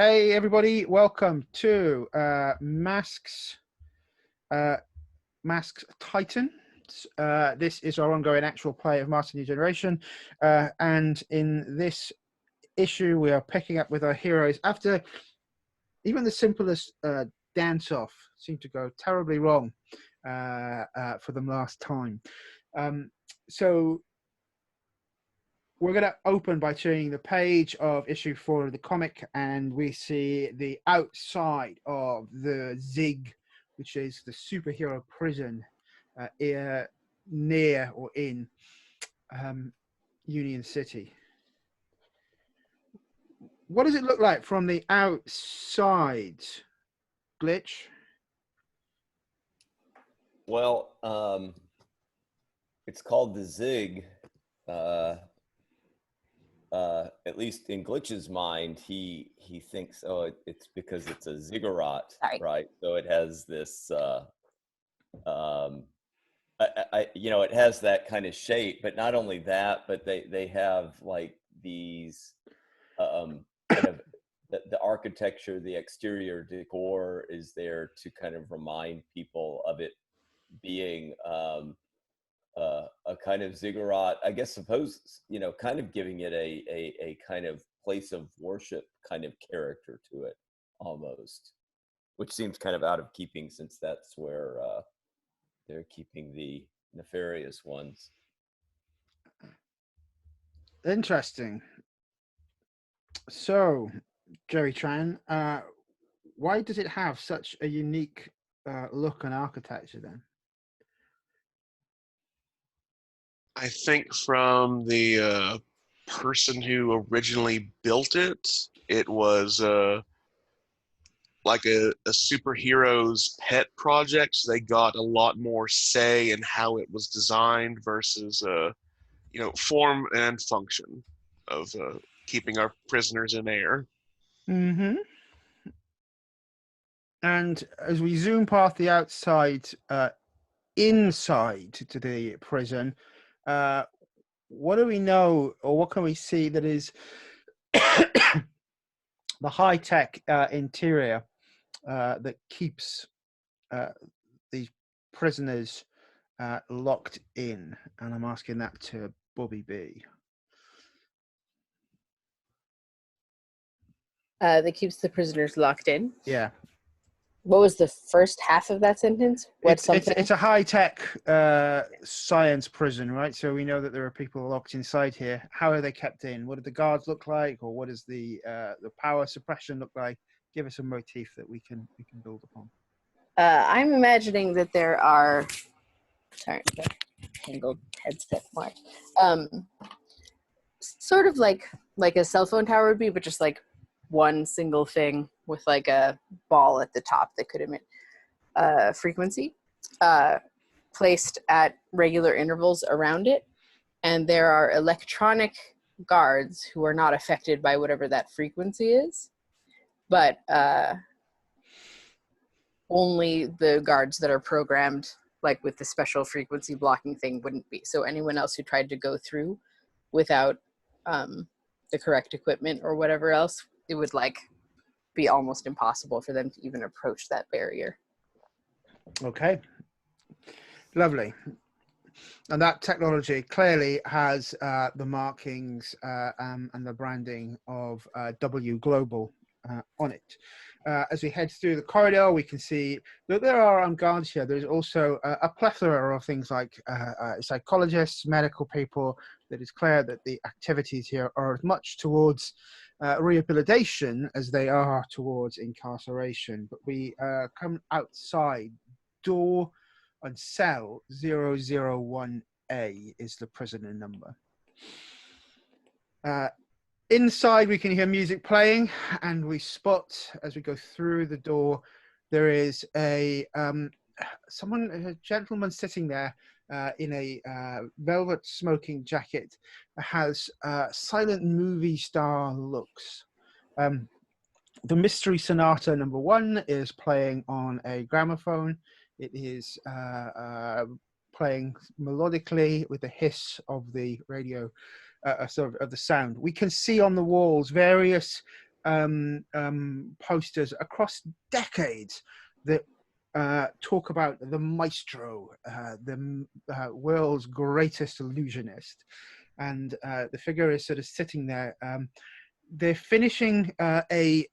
Hey everybody, welcome to Masks Titan. This is our ongoing actual play of Master New Generation, and in this issue we are picking up with our heroes after even the simplest dance-off seemed to go terribly wrong for them last time. So we're going to open by turning the page of issue 4 of the comic, and we see the outside of the Zig, which is the superhero prison near or in Union City. What does it look like from the outside, Glitch? Well, it's called the Zig. At least in Glitch's mind, he thinks, it's because it's a Zigarat, right? So it has this, it has that kind of shape. But not only that, but they have like these kind of the architecture, the exterior decor is there to kind of remind people of it being a kind of ziggurat, I guess, kind of giving it a kind of place of worship kind of character to it almost, which seems kind of out of keeping since that's where they're keeping the nefarious ones. Interesting. So, Jerry Tran, why does it have such a unique look and architecture then? I think from the person who originally built it, it was like a superhero's pet project. So they got a lot more say in how it was designed versus, form and function of keeping our prisoners in air. Mm-hmm. And as we zoom past the outside, inside to the prison, what do we know, or what can we see that is the high-tech interior that keeps these prisoners locked in? And I'm asking that to Bobby B. That keeps the prisoners locked in. Yeah. What was the first half of that sentence? It's a high-tech science prison, right? So we know that there are people locked inside here. How are they kept in? What do the guards look like, or what does the power suppression look like? Give us a motif that we can build upon. I'm imagining that there are. Sorry, tangled headset mark. Sort of like a cell phone tower would be, but just like one single thing with like a ball at the top that could emit frequency, placed at regular intervals around it. And there are electronic guards who are not affected by whatever that frequency is, but only the guards that are programmed, like with the special frequency blocking thing, wouldn't be. So anyone else who tried to go through without the correct equipment or whatever else, it would be almost impossible for them to even approach that barrier. Okay, lovely. And that technology clearly has the markings and the branding of W Global on it. As we head through the corridor, we can see that there are guards here. There's also a plethora of things like psychologists, medical people. That is clear that the activities here are as much towards rehabilitation as they are towards incarceration. But we come outside. Door and cell 001A is the prisoner number. Inside, we can hear music playing, and we spot as we go through the door, there is a gentleman sitting there in a velvet smoking jacket, has silent movie star looks. The Mystery Sonata number 1 is playing on a gramophone. It is playing melodically with the hiss of the radio. Of the sound. We can see on the walls various posters across decades that talk about the Maestro, the world's greatest illusionist. And the figure is sort of sitting there. They're finishing a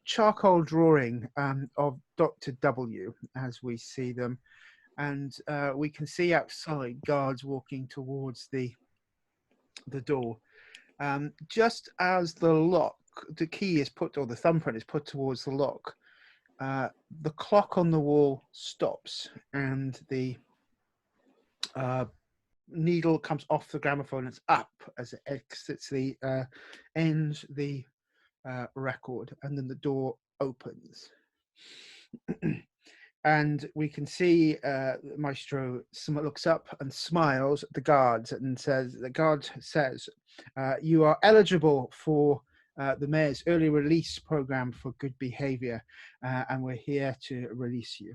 charcoal drawing of Dr. W as we see them. And we can see outside guards walking towards the door. Just as the key is put, or the thumbprint is put towards the lock, the clock on the wall stops and the needle comes off the gramophone. It's up as it exits ends the record, and then the door opens. And we can see Maestro looks up and smiles at the guards and says, you are eligible for the mayor's early release program for good behavior, and we're here to release you.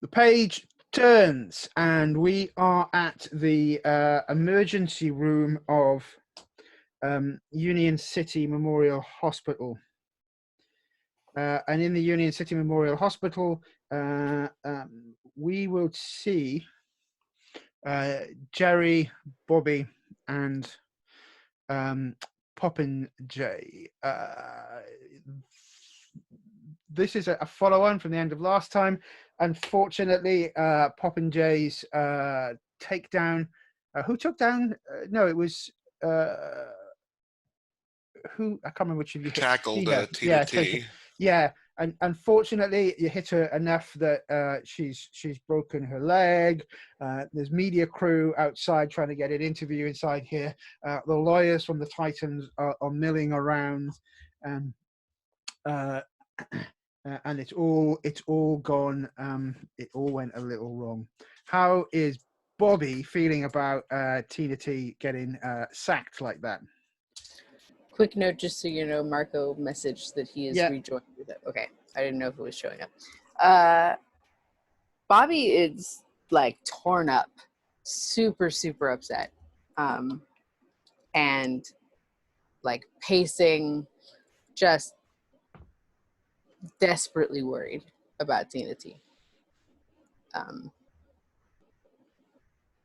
The page turns and we are at the emergency room of Union City Memorial Hospital. And in the Union City Memorial Hospital, we will see Jerry, Bobby, and Popinjay. This is a follow-on from the end of last time. Unfortunately, Popinjay's takedown. Who took down? No, it was who? I can't remember which of you tackled Tina. Tina T. Yeah, and unfortunately, you hit her enough that she's broken her leg. There's media crew outside trying to get an interview inside here. The lawyers from the Titans are milling around, and it's all gone. It all went a little wrong. How is Bobby feeling about Tina T getting sacked like that? Quick note, just so you know, Marco messaged that he is rejoined with it. Okay, I didn't know if it was showing up. Bobby is like torn up, super upset, and like pacing, just desperately worried about Tina T.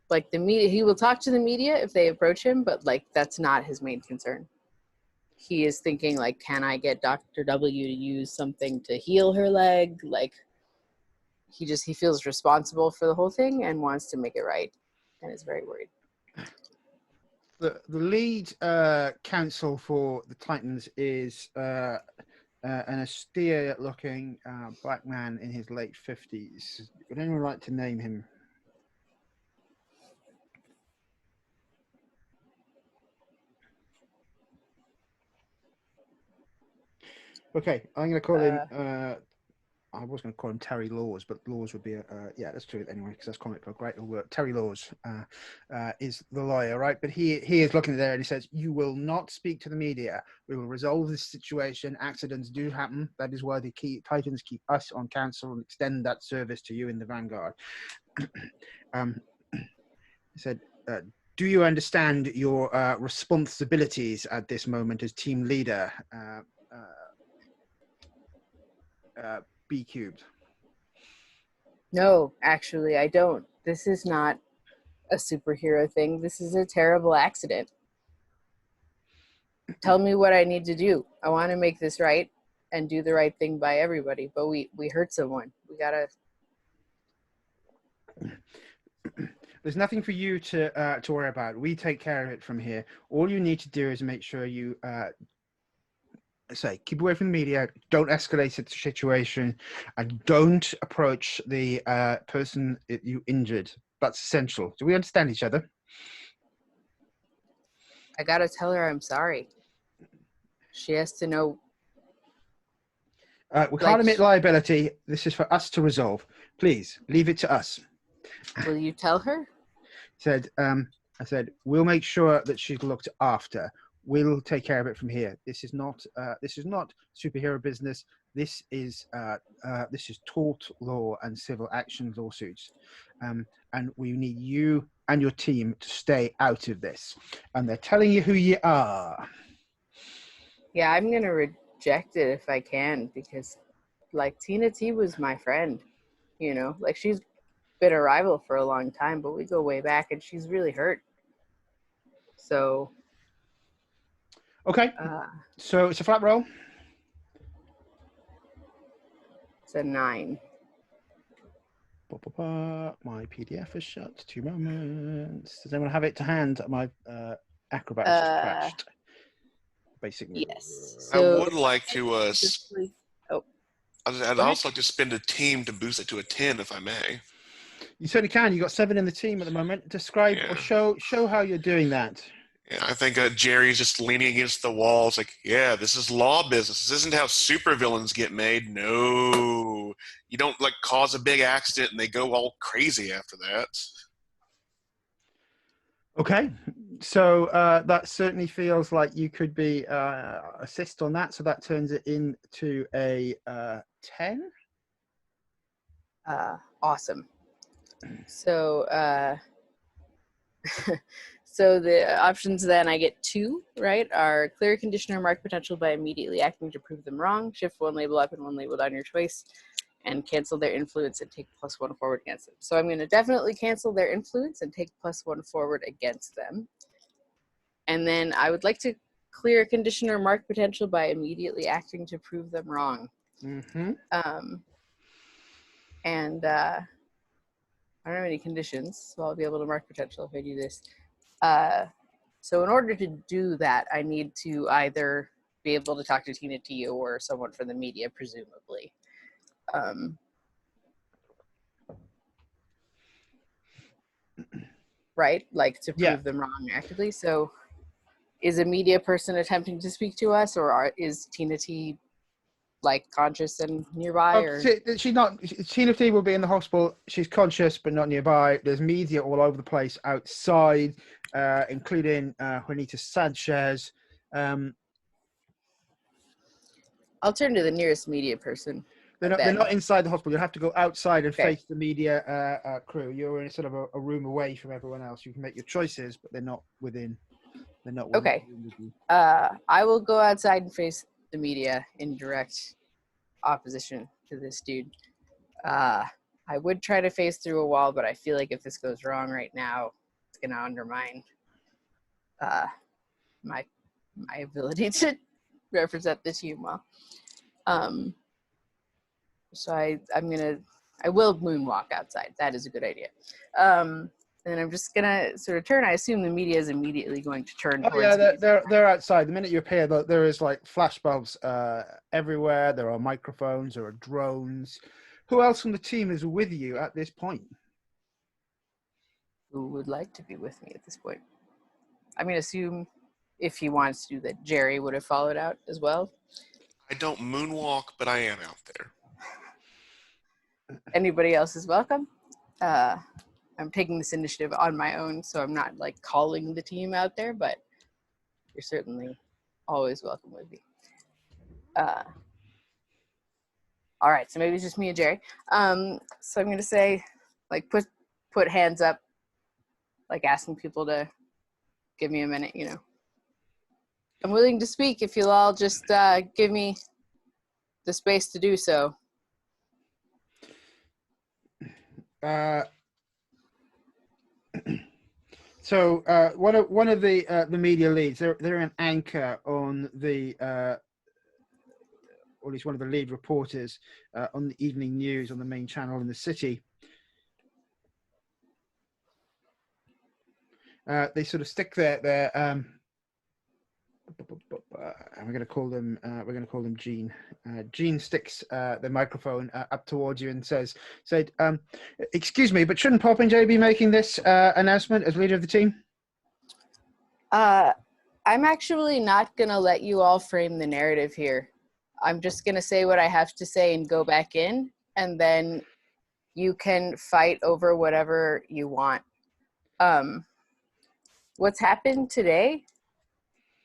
Like the media, he will talk to the media if they approach him, but like that's not his main concern. He is thinking like, can I get Dr. W to use something to heal her leg? Like he feels responsible for the whole thing and wants to make it right, and is very worried. The lead counsel for the Titans is an austere-looking black man in his late 50s. Would anyone like to name him? Okay, I'm going to call him. I was going to call him Terry Laws, but Laws would be let's do it anyway because that's comic book, right? It'll work. Terry Laws is the lawyer, right? But he is looking there and he says, "You will not speak to the media. We will resolve this situation. Accidents do happen. That is why the Titans keep us on council and extend that service to you in the Vanguard." He said, "Do you understand your responsibilities at this moment as team leader?" B cubed. No, actually, I don't. This is not a superhero thing. This is a terrible accident. Tell me what I need to do. I want to make this right and do the right thing by everybody, but we hurt someone. We gotta. There's nothing for you to worry about. We take care of it from here. All you need to do is make sure you keep away from the media, don't escalate the situation, and don't approach the person that you injured. That's essential. Do we understand each other? I gotta tell her I'm sorry. She has to know. We can't admit liability. This is for us to resolve. Please leave it to us. Will you tell her? I said, we'll make sure that she's looked after. We'll take care of it from here. This is not superhero business. this is tort law and civil action lawsuits, and we need you and your team to stay out of this. And they're telling you who you are. Yeah, I'm gonna reject it if I can, because like Tina T was my friend, you know, like she's been a rival for a long time, but we go way back, and she's really hurt. So Okay, so it's a flat roll. it's a 9. My PDF is shut. 2 moments. Does anyone have it to hand? My acrobat has just crashed. Basically. Yes. I So would like to. oh, I'd also like to spend a team to boost it to a 10, if I may. You certainly can. You got 7 in the team at the moment. Describe or show how you're doing that. Yeah, I think Jerry's just leaning against the wall. It's like, yeah, this is law business. This isn't how supervillains get made. No, you don't like cause a big accident and they go all crazy after that. Okay, so that certainly feels like you could be assist on that. So that turns it into a 10. Awesome. So so the options then I get 2, right, are clear a condition or mark potential by immediately acting to prove them wrong, shift 1 label up and 1 label down your choice, and cancel their influence and take +1 forward against them. So I'm going to definitely cancel their influence and take +1 forward against them. And then I would like to clear a condition or mark potential by immediately acting to prove them wrong. Mm-hmm. And I don't have any conditions, so I'll be able to mark potential if I do this. So in order to do that, I need to either be able to talk to Tina T or someone from the media, presumably. Right? Like to prove them wrong actively. So is a media person attempting to speak to us, or is Tina T like conscious and nearby? Or She's not. Tina T will be in the hospital. She's conscious but not nearby. There's media all over the place outside, including Juanita Sanchez. I'll turn to the nearest media person. They're not inside the hospital. You have to go outside and face the media crew. You're in sort of a room away from everyone else. You can make your choices, but they're not within. They're not within okay. I will go outside and face the media in direct opposition to this dude. I would try to face through a wall, but I feel like if this goes wrong right now, it's gonna undermine my ability to represent the team well. So I will moonwalk outside. That is a good idea. And I'm just gonna sort of turn. I assume the media is immediately going to turn towards me. They're outside. The minute you appear, there is like flashbulbs everywhere. There are microphones. There are drones. Who else from the team is with you at this point? Who would like to be with me at this point? I'm gonna assume if he wants to, that Jerry would have followed out as well. I don't moonwalk, but I am out there. Anybody else is welcome. I'm taking this initiative on my own, so I'm not like calling the team out there, but you're certainly always welcome with me. All right, so maybe it's just me and Jerry. So I'm gonna say, like, put hands up, like asking people to give me a minute, you know. I'm willing to speak if you'll all just give me the space to do so. So one of the media leads, they're an anchor on the, or at least one of the lead reporters on the evening news on the main channel in the city. They sort of stick their we're going to call them Gene. Gene sticks the microphone up towards you and said, excuse me, but shouldn't Popinjay be making this announcement as leader of the team? I'm actually not going to let you all frame the narrative here. I'm just going to say what I have to say and go back in, and then you can fight over whatever you want. What's happened today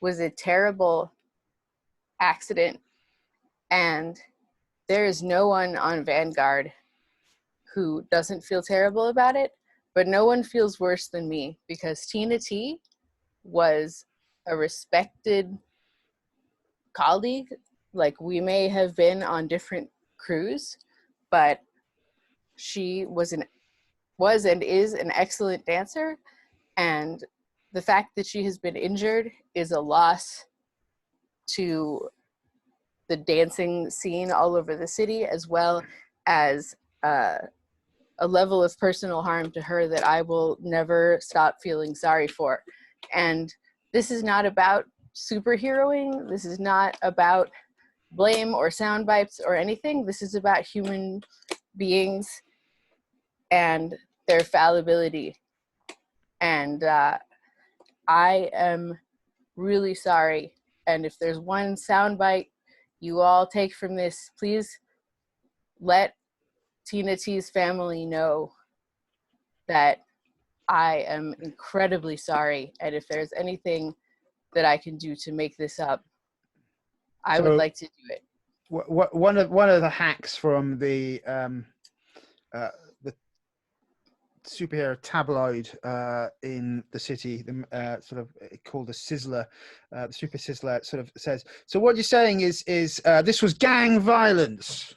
was a terrible accident, and there is no one on Vanguard who doesn't feel terrible about it, but no one feels worse than me, because Tina T was a respected colleague. Like, we may have been on different crews, but she was and is an excellent dancer, and the fact that she has been injured is a loss to the dancing scene all over the city, as well as a level of personal harm to her that I will never stop feeling sorry for. And this is not about superheroing. This is not about blame or sound bites or anything. This is about human beings and their fallibility. And I am really sorry. And if there's one soundbite you all take from this, please let Tina T's family know that I am incredibly sorry. And if there's anything that I can do to make this up, I would like to do it. One of the hacks from the superhero tabloid in the city, sort of called the Sizzler, the Super Sizzler, sort of says, so what you're saying is this was gang violence.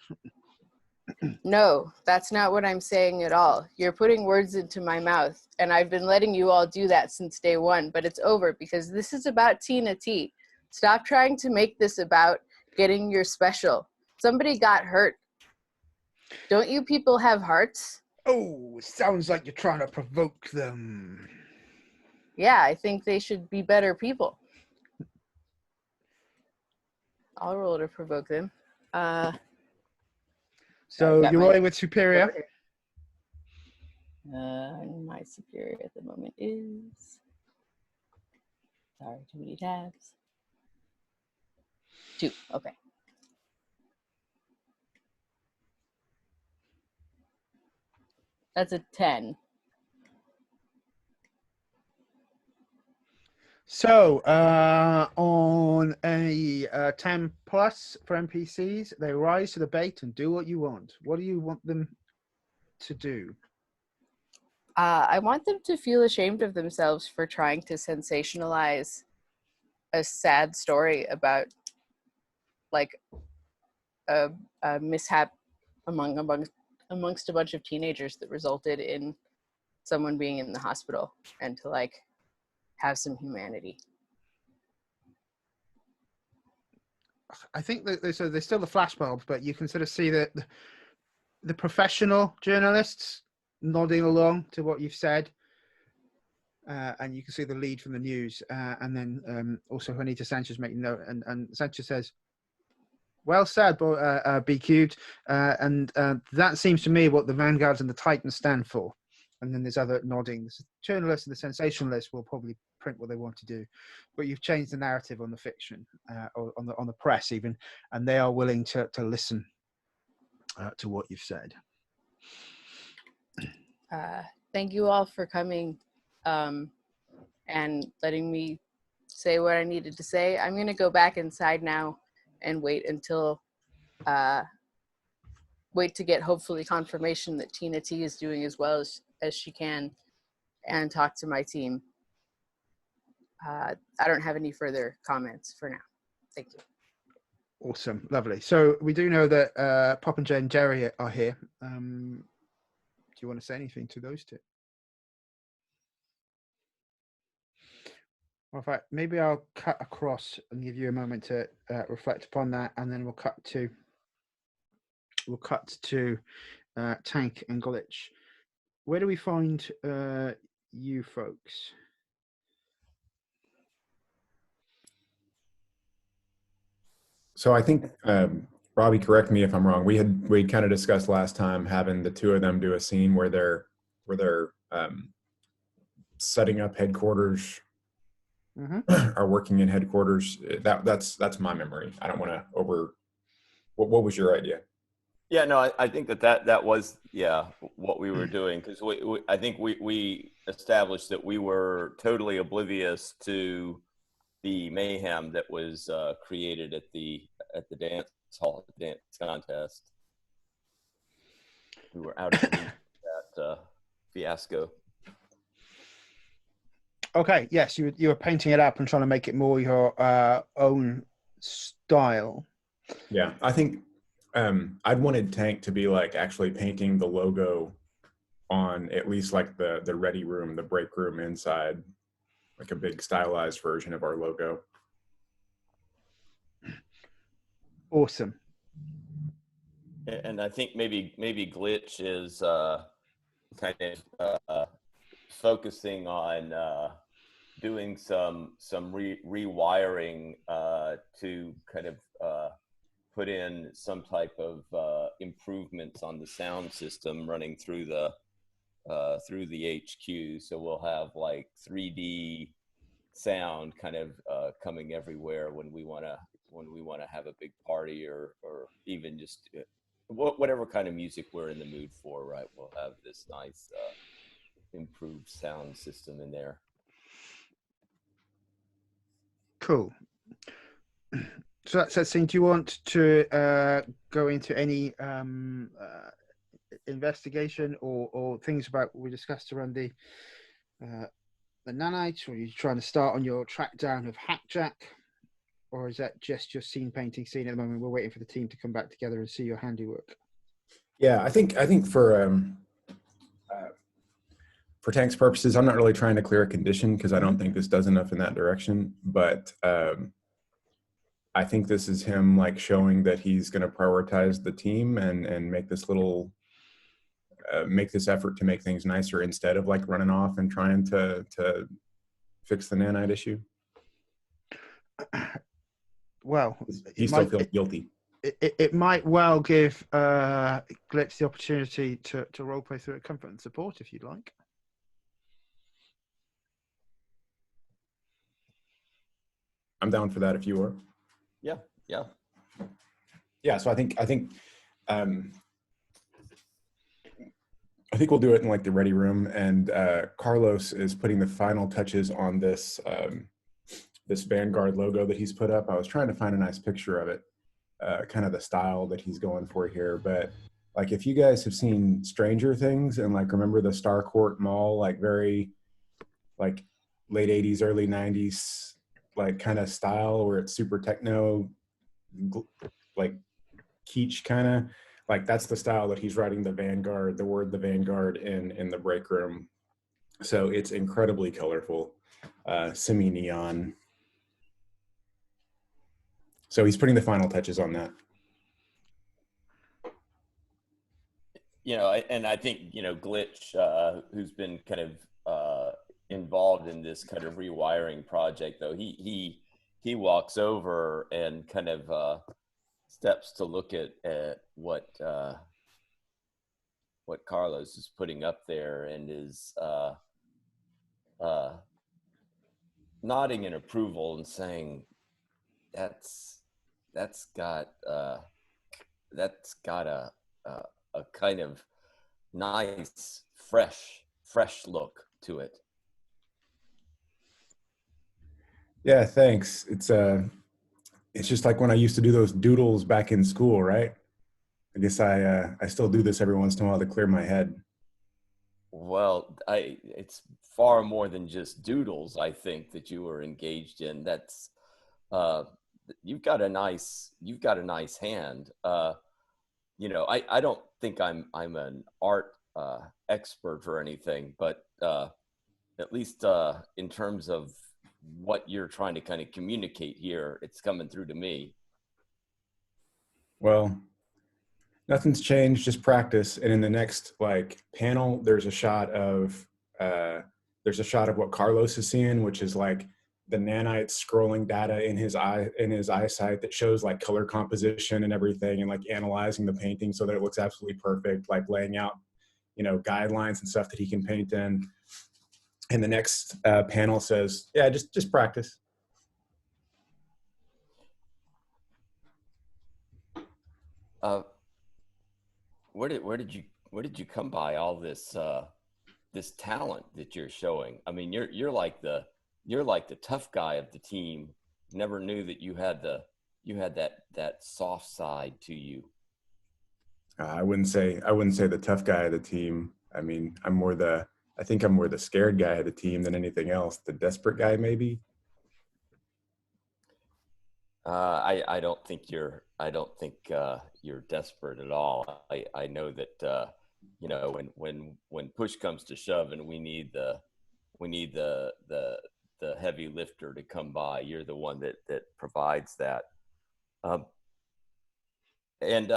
No, that's not what I'm saying at all. You're putting words into my mouth, and I've been letting you all do that since day one, but it's over, because this is about Tina T. Stop trying to make this about getting your special. Somebody got hurt. Don't you people have hearts? Oh, sounds like you're trying to provoke them. Yeah, I think they should be better people. I'll roll to provoke them. So you're rolling with Superior? My Superior at the moment is... Sorry, too many tabs. 2, okay. That's a 10. So on a 10 plus for NPCs, they rise to the bait and do what you want. What do you want them to do? I want them to feel ashamed of themselves for trying to sensationalize a sad story about, like, a mishap amongst a bunch of teenagers that resulted in someone being in the hospital, and to, like, have some humanity. I think that there's still the flashbulbs, but you can sort of see that the professional journalists nodding along to what you've said, and you can see the lead from the news, and then also Juanita Sanchez making note, and Sanchez says, "Well said, B cubed," and that seems to me what the Vanguards and the Titans stand for. And then there's other nodding. The journalists and the sensationalists will probably print what they want to do, but you've changed the narrative on the fiction, or on the press even, and they are willing to listen to what you've said. Thank you all for coming and letting me say what I needed to say. I'm going to go back inside now and wait until wait to get hopefully confirmation that Tina T is doing as well as she can, and talk to my team. I don't have any further comments for now. Thank you. Awesome, lovely. So we do know that Pop and Jay and Jerry are here. Do you want to say anything to those two? Well, in fact, maybe I'll cut across and give you a moment to reflect upon that, and then we'll cut to Tank and Glitch. Where do we find you folks? So I think, Robbie, correct me if I'm wrong. We kind of discussed last time having the two of them do a scene where they're setting up headquarters, are working in headquarters. That's my memory. I don't want to over. What was your idea? Yeah, no, I think that was what we were doing, because I think we established that we were totally oblivious to the mayhem that was created at the dance Hall dance contest. We were out of the league that fiasco. Okay, yes, you were painting it up and trying to make it more your own style. Yeah, I think I'd wanted Tank to be like actually painting the logo on at least like the ready room, the break room inside, like a big stylized version of our logo. Awesome. And I think maybe Glitch is kind of focusing on doing some rewiring to kind of put in some type of improvements on the sound system running through the HQ. So we'll have like 3D sound kind of coming everywhere when we want to have a big party or even just whatever kind of music we're in the mood for, right? We'll have this nice improved sound system in there. Cool. So that's that scene. Do you want to go into any investigation or things about what we discussed around the nanites, or are you trying to start on your track down of Hackjack, or is that just your scene painting scene at the moment? We're waiting for the team to come back together and see your handiwork. Yeah, I think for Tank's purposes, I'm not really trying to clear a condition because I don't think this does enough in that direction. But I think this is him like showing that he's going to prioritize the team and make this little make this effort to make things nicer instead of like running off and trying to fix the nanite issue. Well, he still feels guilty. It might well give Glitch the opportunity to roleplay through it, comfort and support if you'd like. I'm down for that if you are. Yeah. So I think we'll do it in like the ready room, and Carlos is putting the final touches on this this Vanguard logo that he's put up. I was trying to find a nice picture of it, kind of the style that he's going for here. But like, if you guys have seen Stranger Things and like remember the Starcourt Mall, like very like late 80s, early 90s, like kind of style where it's super techno, like kitsch kind of, like that's the style that he's writing the Vanguard, the word the Vanguard in the break room. So it's incredibly colorful, semi-neon. So he's putting the final touches on that. And I think, Glitch, who's been kind of involved in this kind of rewiring project, though, he walks over and kind of steps to look at what Carlos is putting up there, and is nodding in approval and saying, that's got a kind of nice, fresh look to it. Yeah, thanks. It's just like when I used to do those doodles back in school, right? I guess I still do this every once in a while to clear my head. Well, it's far more than just doodles, I think, that you were engaged in. That's you've got a nice hand. I don't think I'm an art expert or anything, but at least in terms of what you're trying to kind of communicate here, it's coming through to me. Well, nothing's changed, just practice. And in the next like panel, there's a shot of what Carlos is seeing, which is like the nanites scrolling data in his eyesight that shows like color composition and everything, and like analyzing the painting so that it looks absolutely perfect, like laying out, guidelines and stuff that he can paint in. And the next panel says, yeah, just practice. Where did you come by all this this talent that you're showing? I mean, you're like the tough guy of the team. Never knew that you had the that soft side to you. I wouldn't say the tough guy of the team. I mean, I think I'm more the scared guy of the team than anything else. The desperate guy, maybe. I don't think you're desperate at all. I know that when push comes to shove and we need the heavy lifter to come by, you're the one that provides that. And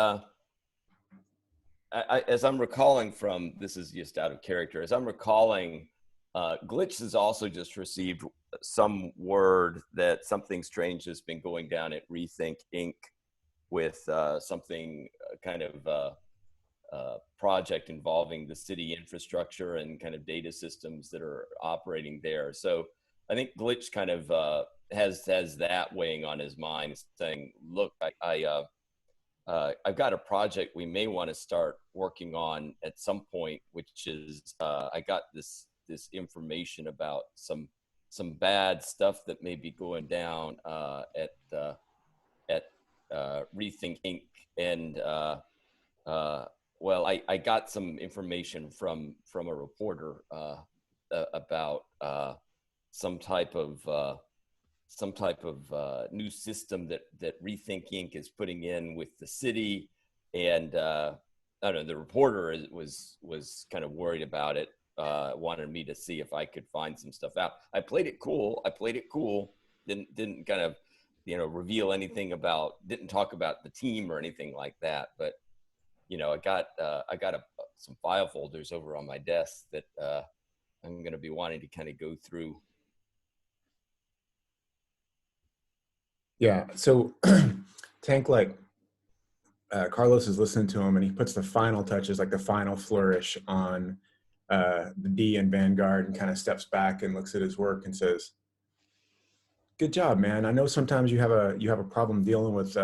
as I'm recalling from, this is just out of character, as I'm recalling, Glitch has also just received some word that something strange has been going down at Rethink Inc. with something kind of project involving the city infrastructure and kind of data systems that are operating there. So I think Glitch kind of has that weighing on his mind, saying, look, I've got a project we may want to start working on at some point, which is I got this information about some bad stuff that may be going down at Rethink Inc. And well, I got some information from a reporter about some type of new system that Rethink Inc. is putting in with the city, and I don't know. The reporter was kind of worried about it. Wanted me to see if I could find some stuff out. I played it cool. Didn't kind of reveal anything about. Didn't talk about the team or anything like that. But I got some file folders over on my desk that I'm going to be wanting to kind of go through. Yeah. So Tank, like Carlos is listening to him, and he puts the final touches, like the final flourish on the D in Vanguard, and kind of steps back and looks at his work and says, "Good job, man. I know sometimes you have a problem dealing with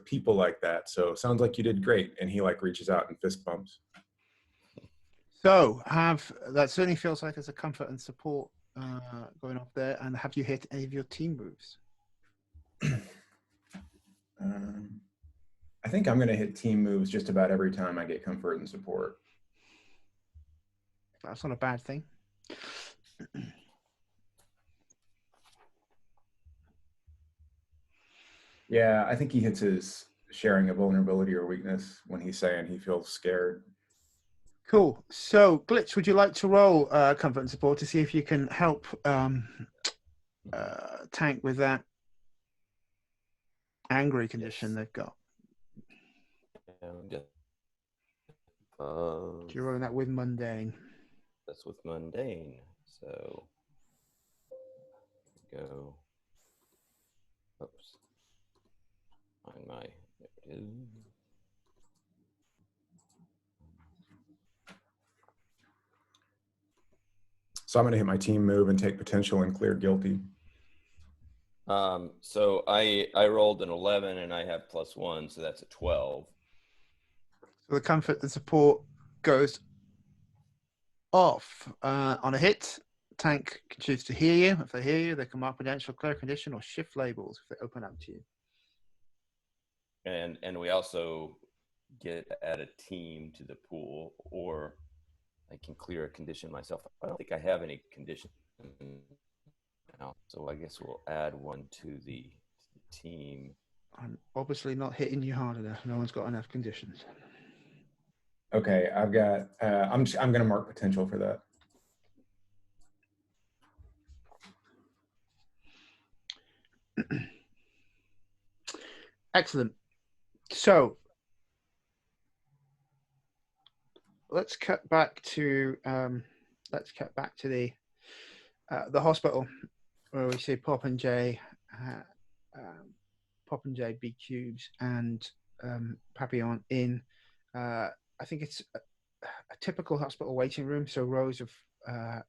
people like that. So sounds like you did great." And he like reaches out and fist bumps. So that certainly feels like there's a comfort and support going off there. And have you hit any of your team moves? I think I'm going to hit team moves just about every time I get comfort and support. That's not a bad thing. Yeah, I think he hits his sharing a vulnerability or weakness when he's saying he feels scared. Cool. So, Glitch, would you like to roll comfort and support to see if you can help Tank with that angry condition they've got? You're rolling that with mundane. That's with mundane. So go. Oops. Find my. There it is. So I'm going to hit my team move and take potential and clear guilty. So I rolled an 11 and I have +1, so that's a 12. So the comfort and support goes off on a hit. Tank can choose to hear you. If they hear you, they can mark potential, clear condition, or shift labels if they open up to you. And we also get to add a team to the pool, or I can clear a condition myself. I don't think I have any condition now, so I guess we'll add one to the team. I'm obviously not hitting you hard enough. No one's got enough conditions. Okay, I've got. I'm going to mark potential for that. Excellent. So let's cut back to the hospital where we see Pop and J, B Cubes, and Papillion in. I think it's a typical hospital waiting room. So rows of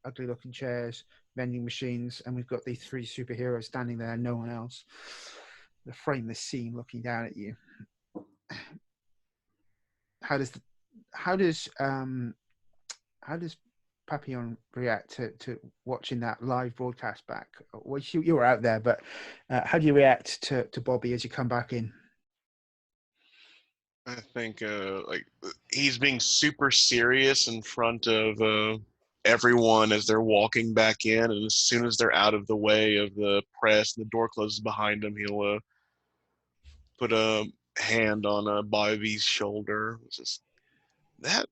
ugly-looking chairs, vending machines, and we've got these three superheroes standing there, no one else. The frameless scene looking down at you. How does Papillion react to watching that live broadcast back? Well, you were out there, but how do you react to Bobby as you come back in? I think like he's being super serious in front of everyone as they're walking back in, and as soon as they're out of the way of the press and the door closes behind him, he'll put a hand on Bobby's shoulder. It's just, that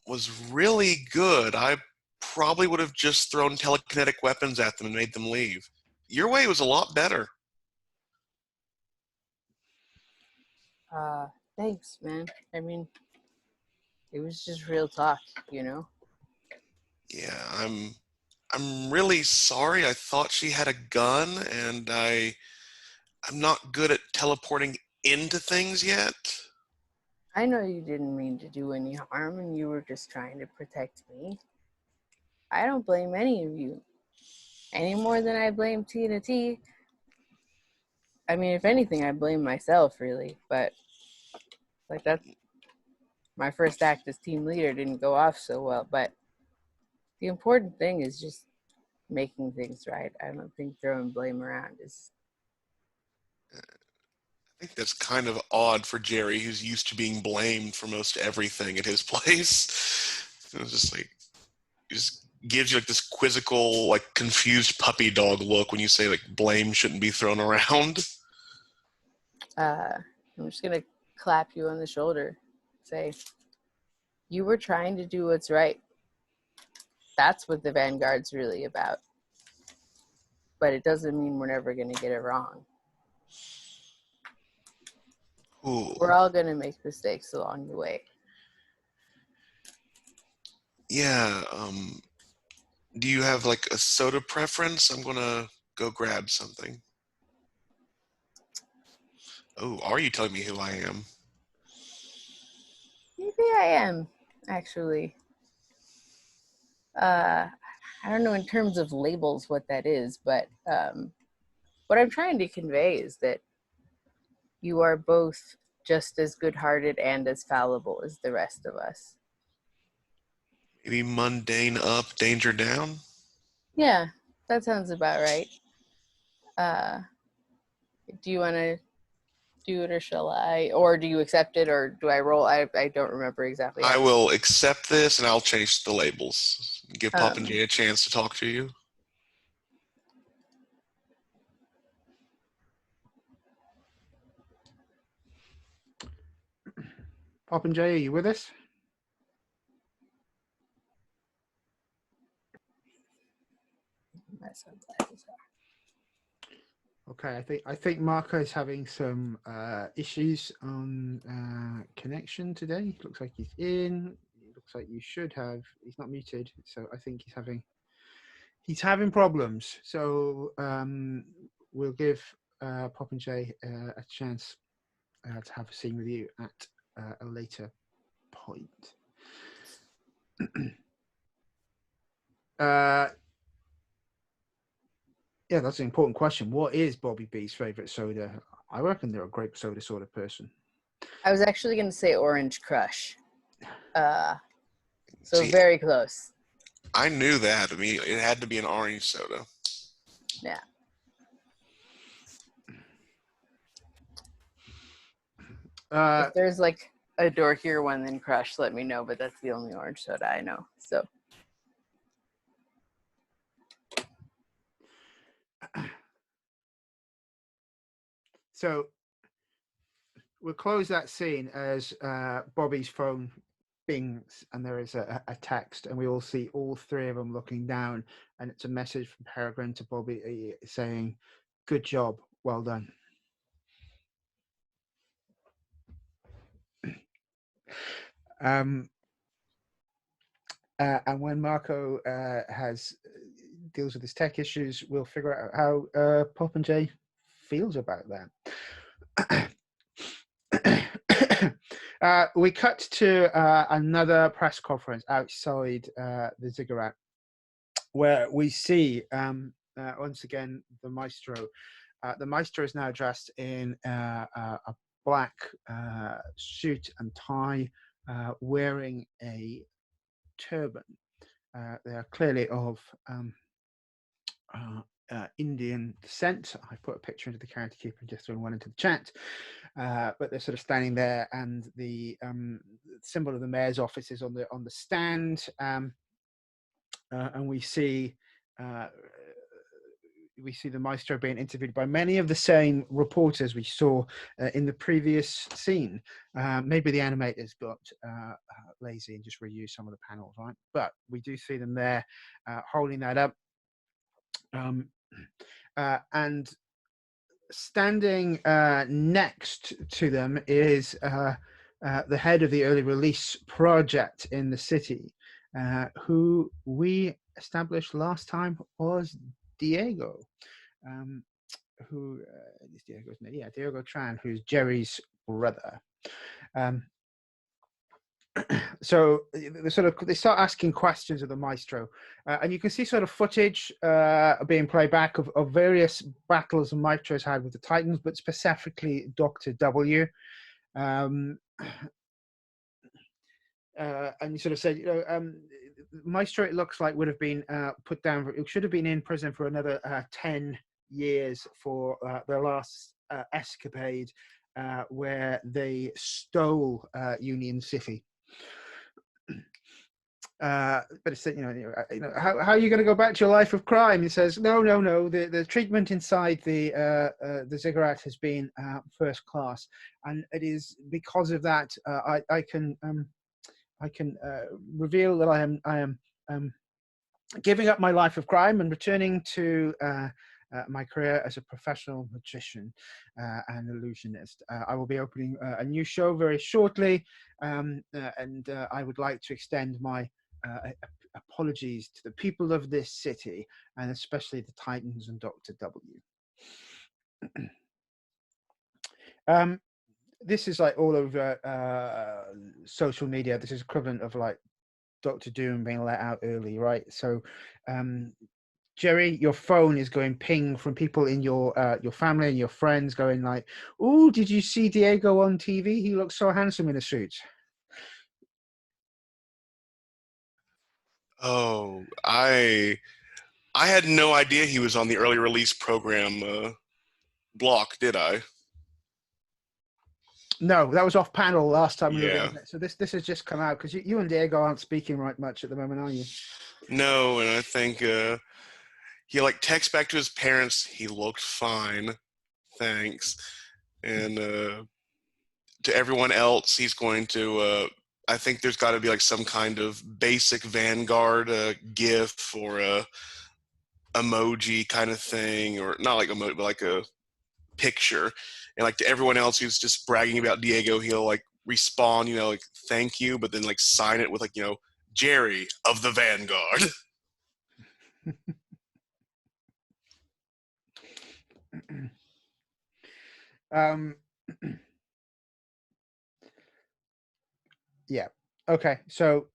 was really good. I probably would have just thrown telekinetic weapons at them and made them leave. Your way was a lot better. Thanks, man. I mean, it was just real talk, you know? Yeah, I'm really sorry. I thought she had a gun, and I'm not good at teleporting into things yet. I know you didn't mean to do any harm and you were just trying to protect me. I don't blame any of you. Any more than I blame Tina T. I mean, if anything, I blame myself, really. But, like, that's my first act as team leader didn't go off so well. But the important thing is just making things right. I don't think throwing blame around is... I think that's kind of odd for Jerry, who's used to being blamed for most everything at his place. It was just like, it just gives you like this quizzical, like confused puppy dog look when you say like blame shouldn't be thrown around. I'm just going to clap you on the shoulder. Say, you were trying to do what's right. That's what the Vanguard's really about. But it doesn't mean we're never going to get it wrong. Ooh. We're all going to make mistakes along the way. Yeah, do you have like a soda preference? I'm gonna go grab something. Oh, are you telling me who I am? Maybe I am, actually. I don't know in terms of labels what that is, but what I'm trying to convey is that you are both just as good-hearted and as fallible as the rest of us. Maybe mundane up, danger down? Yeah, that sounds about right. Do you want to do it, or shall I? Or do you accept it, or do I roll? I don't remember exactly. I will accept this, and I'll change the labels. Give Pop and Jay a chance to talk to you. Pop and Jay, are you with us? Okay, I think Marco is having some issues on connection today. Looks like he's in. It looks like you should have. He's not muted, so I think he's having problems. So we'll give Pop and Jay a chance to have a scene with you at a later point. Yeah, that's an important question. What is Bobby B's favorite soda? I reckon they're a grape soda sort of person. I was actually going to say Orange Crush. So See, very close. I knew that. I mean, it had to be an orange soda. Yeah. If there's like a dorkier one than Crush, let me know, but that's the only orange soda I know. So we'll close that scene as Bobby's phone bings and there is a text, and we all see all three of them looking down, and it's a message from Peregrine to Bobby saying, "Good job, well done." And when Marco deals with his tech issues, we'll figure out how Pop and Jay feels about that. We cut to another press conference outside the Zigarat, where we see once again the Maestro. The Maestro is now dressed in a black suit and tie, wearing a turban. They are clearly of Indian descent. I put a picture into the character keeper and just thrown one into the chat. But they're sort of standing there, and the symbol of the mayor's office is on the stand, and we see the Maestro being interviewed by many of the same reporters we saw in the previous scene. Maybe the animators got lazy and just reused some of the panels, right? But we do see them there holding that up. And standing next to them is the head of the early release project in the city, who we established last time was Diego, who is Diego's name? Yeah, Diego Tran, who's Jerry's brother. So they start asking questions of the Maestro, and you can see sort of footage being played back of various battles the Maestro's had with the Titans, but specifically Dr. W. And you sort of said, Maestro, it looks like would have been put down. It should have been in prison for another 10 years for their last escapade, where they stole Union City. But it's how are you going to go back to your life of crime? He says, no. The treatment inside the Zigarat has been first class, and it is because of that I can reveal that I am giving up my life of crime and returning to my career as a professional magician and illusionist. I will be opening a new show very shortly, and I would like to extend my apologies to the people of this city, and especially the Titans and Dr. W. This is like all over social media. This is equivalent of like Dr. Doom being let out early, right? So Jerry, your phone is going ping from people in your family and your friends going like, "Oh, did you see Diego on TV? He looks so handsome in a suit." Oh, I had no idea he was on the early release program block, did I? No, that was off panel last time we were Yeah. doing it. So this has just come out because you and Diego aren't speaking right much at the moment, are you? No, and I think he like texts back to his parents. He looked fine, thanks. And to everyone else, he's going to. I think there's got to be like some kind of basic Vanguard GIF or a emoji kind of thing, or not like emoji, but like a picture. And like to everyone else who's just bragging about Diego, he'll like respond, like thank you, but then like sign it with like Jerry of the Vanguard. Yeah. Okay. So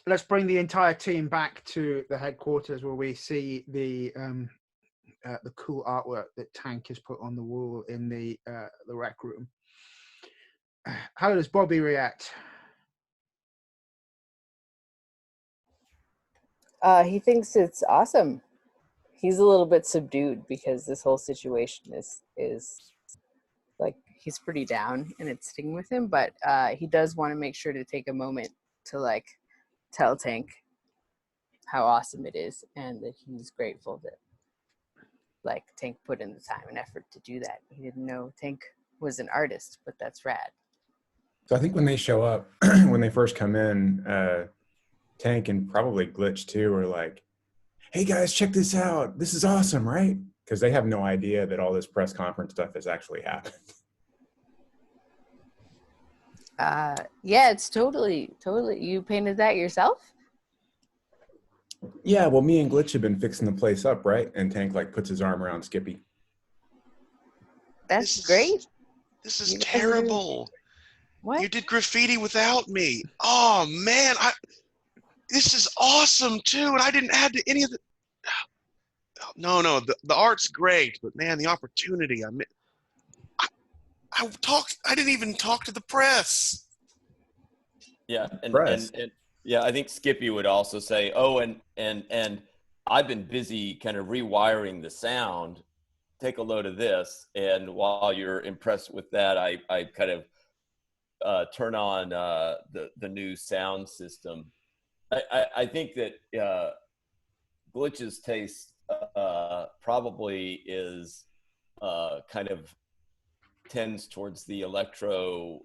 let's bring the entire team back to the headquarters where we see the cool artwork that Tank has put on the wall in the rec room. How does Bobby react? He thinks it's awesome. He's a little bit subdued because this whole situation is like he's pretty down and it's sitting with him, but he does want to make sure to take a moment to like tell Tank how awesome it is and that he's grateful that like Tank put in the time and effort to do that. He didn't know Tank was an artist, but that's rad. So I think when they show up, when they first come in, Tank and probably Glitch too are like, "Hey guys, check this out. This is awesome, right?" Because they have no idea that all this press conference stuff has actually happened. Yeah, it's totally. You painted that yourself? Yeah, well, me and Glitch have been fixing the place up, right? And Tank like puts his arm around Skippy. That's great. This is terrible. What? You did graffiti without me. Oh man, this is awesome too, and I didn't add to any of the. No, the art's great, but man, the opportunity. I didn't even talk to the press. Yeah, Press. and Yeah, I think Skippy would also say, "Oh, and I've been busy kind of rewiring the sound. Take a load of this." And while you're impressed with that, I kind of turn on the new sound system. I think that Glitch's taste probably is kind of tends towards the electro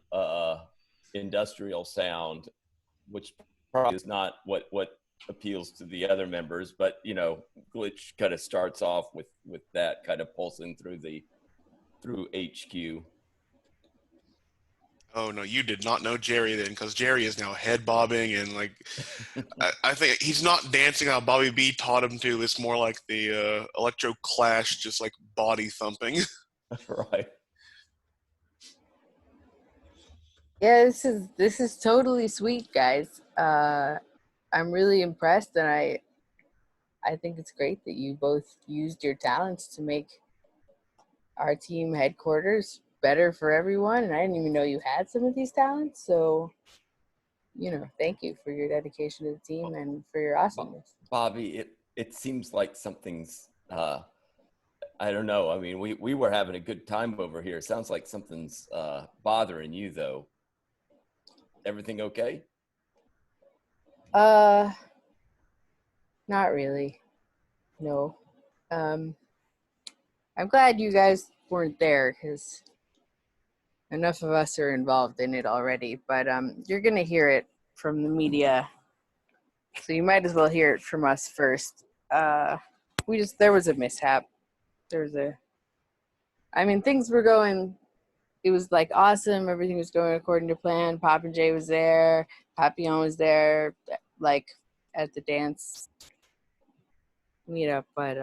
industrial sound, which probably is not what appeals to the other members. But you know, Glitch kind of starts off with that kind of pulsing through HQ. Oh no, you did not know Jerry then, because Jerry is now head bobbing and like I think he's not dancing how Bobby B taught him to. It's more like the electro clash, just like body thumping. Right. Yeah, this is totally sweet, guys. I'm really impressed, and I think it's great that you both used your talents to make our team headquarters better for everyone. And I didn't even know you had some of these talents. So, you know, thank you for your dedication to the team and for your awesomeness. Bobby, it seems like something's I don't know. I mean, we were having a good time over here. Sounds like something's bothering you though. Everything okay? Uh, not really. No. Um, I'm glad you guys weren't there because enough of us are involved in it already. But you're gonna hear it from the media, so you might as well hear it from us first. There was a mishap. There was a. I mean, things were going. It was like awesome. Everything was going according to plan. Pop and Jay was there. Papillion was there, like at the dance meetup. But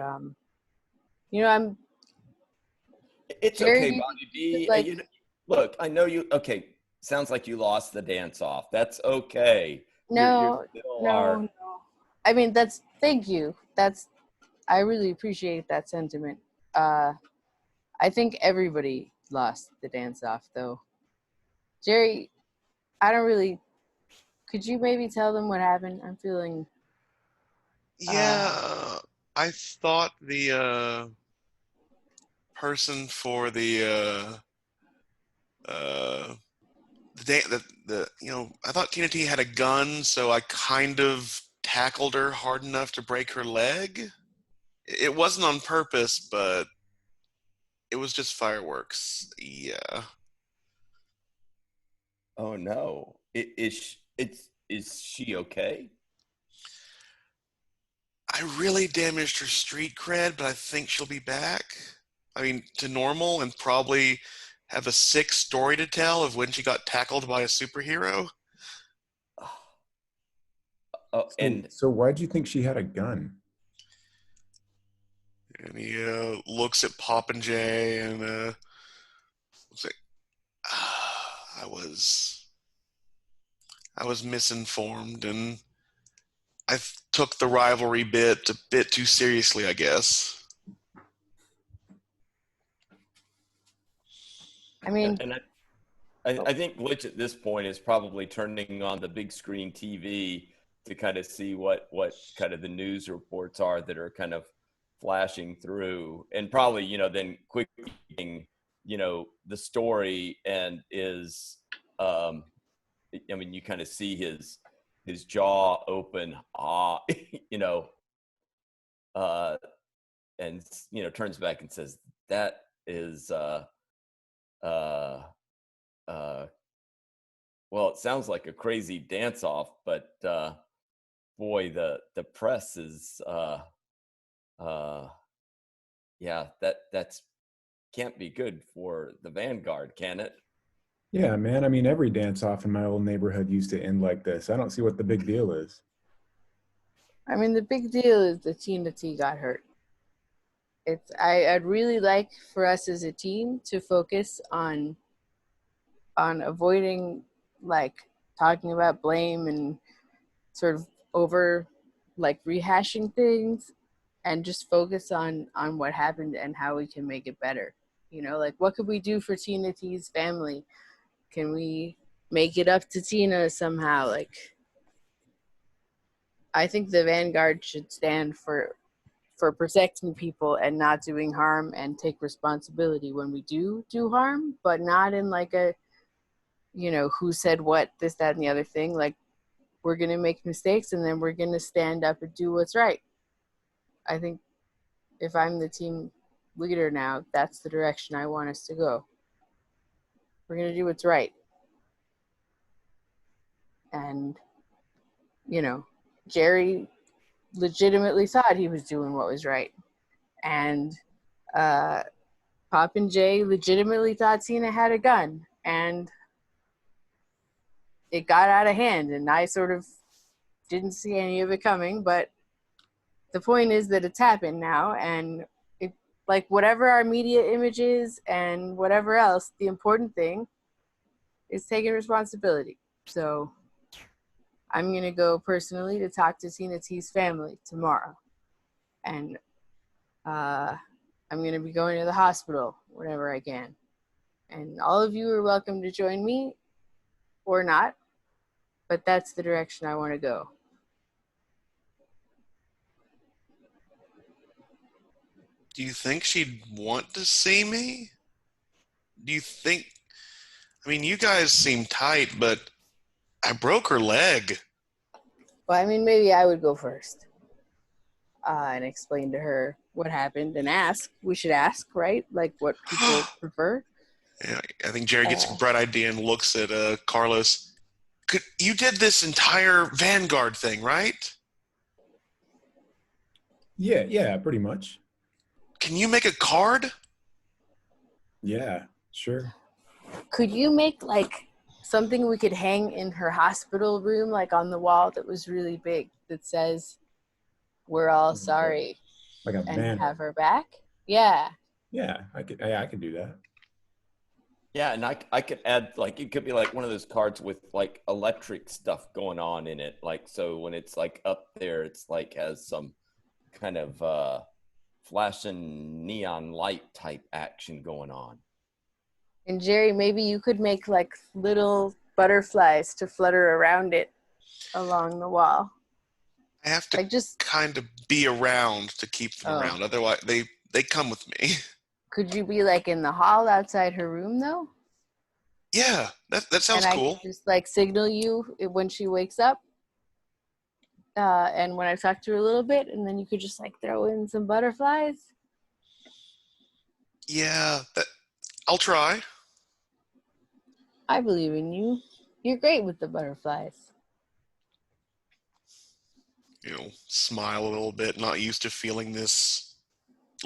you know, I'm It's Jerry. okay, Do you Bobby think B. like You know, look, I know you. Okay, sounds like you lost the dance off. That's okay. You're no, still no, our. no. I mean, that's thank you. That's I really appreciate that sentiment. I think everybody lost the dance off though. Jerry, I don't really. Could you maybe tell them what happened? I'm feeling. Yeah, I thought the person for uh, the you know, I thought Tina T had a gun, so I kind of tackled her hard enough to break her leg. It wasn't on purpose, but it was just fireworks. Yeah. Oh no! Is she okay? I really damaged her street cred, but I think she'll be back. I mean, to normal, and probably have a sick story to tell of when she got tackled by a superhero. Oh, and So why'd you think she had a gun? And he looks at Pop and Jay and looks like, I was misinformed, and I took the rivalry bit a bit too seriously, I guess. I mean, and I think Glitch at this point is probably turning on the big screen TV to kind of see what kind of the news reports are that are kind of flashing through, and probably then quickly the story, and is I mean, you kind of see his jaw open, you know, uh, and turns back and says, "That is uh, uh, well, it sounds like a crazy dance off, but boy, the press is uh, yeah, that's can't be good for the Vanguard, can it?" Yeah, man. I mean, every dance off in my old neighborhood used to end like this. I don't see what the big deal is. the big deal is that Tina T got hurt. I'd really like for us as a team to focus on avoiding like talking about blame and sort of over like rehashing things and just focus on what happened and how we can make it better. You know, like what could we do for Tina T's family? Can we make it up to Tina somehow? Like I think the Vanguard should stand for protecting people and not doing harm, and take responsibility when we do harm, but not in like a, who said what, this, that, and the other thing. Like, we're going to make mistakes and then we're going to stand up and do what's right. I think if I'm the team leader now, that's the direction I want us to go. We're going to do what's right. And, Jerry legitimately thought he was doing what was right. And Pop and Jay legitimately thought Cena had a gun. And it got out of hand. And I sort of didn't see any of it coming. But the point is that it's happened now. And like, whatever our media image is and whatever else, the important thing is taking responsibility. So I'm going to go personally to talk to Tina T's family tomorrow. And I'm going to be going to the hospital whenever I can. And all of you are welcome to join me or not, but that's the direction I want to go. Do you think she'd want to see me? Do you think... I mean, you guys seem tight, but I broke her leg. Well, I mean, maybe I would go first and explain to her what happened and ask. We should ask, right? Like, what people prefer. Yeah, I think Jerry gets a bright idea and looks at Carlos. You did this entire Vanguard thing, right? Yeah, pretty much. Can you make a card? Yeah, sure. Could you make, like, something we could hang in her hospital room, like on the wall, that was really big, that says, "We're all sorry," Like a and banner. have her back? Yeah. Yeah, I could do that. Yeah, and I could add, like, it could be like one of those cards with like electric stuff going on in it. Like, so when it's like up there, it's like has some kind of flashing neon light type action going on. And Jerry, maybe you could make like little butterflies to flutter around it along the wall. I have to Like, just kind of be around to keep them around. Otherwise, they come with me. Could you be like in the hall outside her room though? Yeah, that sounds and I cool. could just like signal you when she wakes up, and when I talk to her a little bit, and then you could just like throw in some butterflies. Yeah, I'll try. I believe in you. You're great with the butterflies. Smile a little bit, not used to feeling this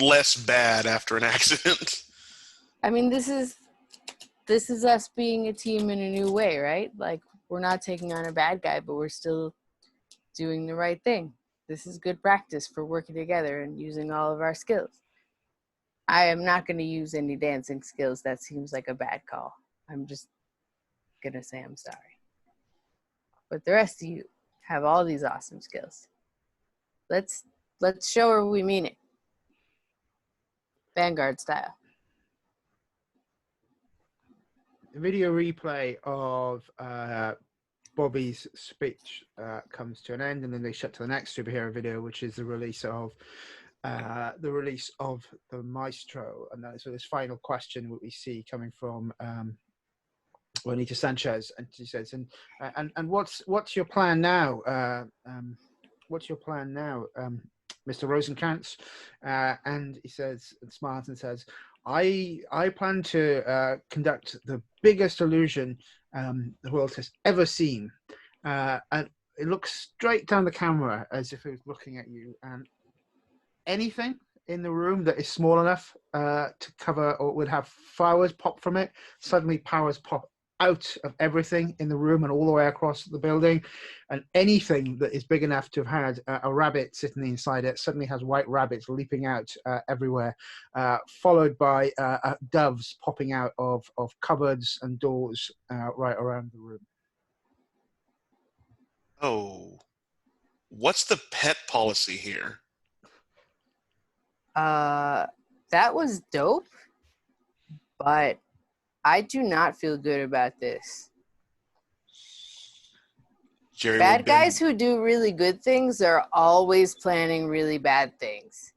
less bad after an accident. I mean, this is us being a team in a new way, right? Like, we're not taking on a bad guy, but we're still doing the right thing. This is good practice for working together and using all of our skills. I am not going to use any dancing skills. That seems like a bad call. I'm just going to say I'm sorry. But the rest of you have all these awesome skills. Let's show her we mean it. Vanguard style. The video replay of Bobby's speech comes to an end, and then they shut to the next superhero video, which is the release of the Maestro. And so this final question what we see coming from Juanita Sanchez, and she says, and what's your plan now? What's your plan now, Mr. Rosencrantz? And he says, and smiles and says, I plan to conduct the biggest illusion the world has ever seen. And it looks straight down the camera as if it was looking at you. And anything in the room that is small enough to cover or would have flowers pop from it, suddenly powers pop out of everything in the room and all the way across the building. And anything that is big enough to have had a rabbit sitting inside it suddenly has white rabbits leaping out everywhere, followed by doves popping out of cupboards and doors right around the room. Oh, what's the pet policy here? That was dope, but I do not feel good about this. Jerry will Bad guys bend. who do really good things are always planning really bad things.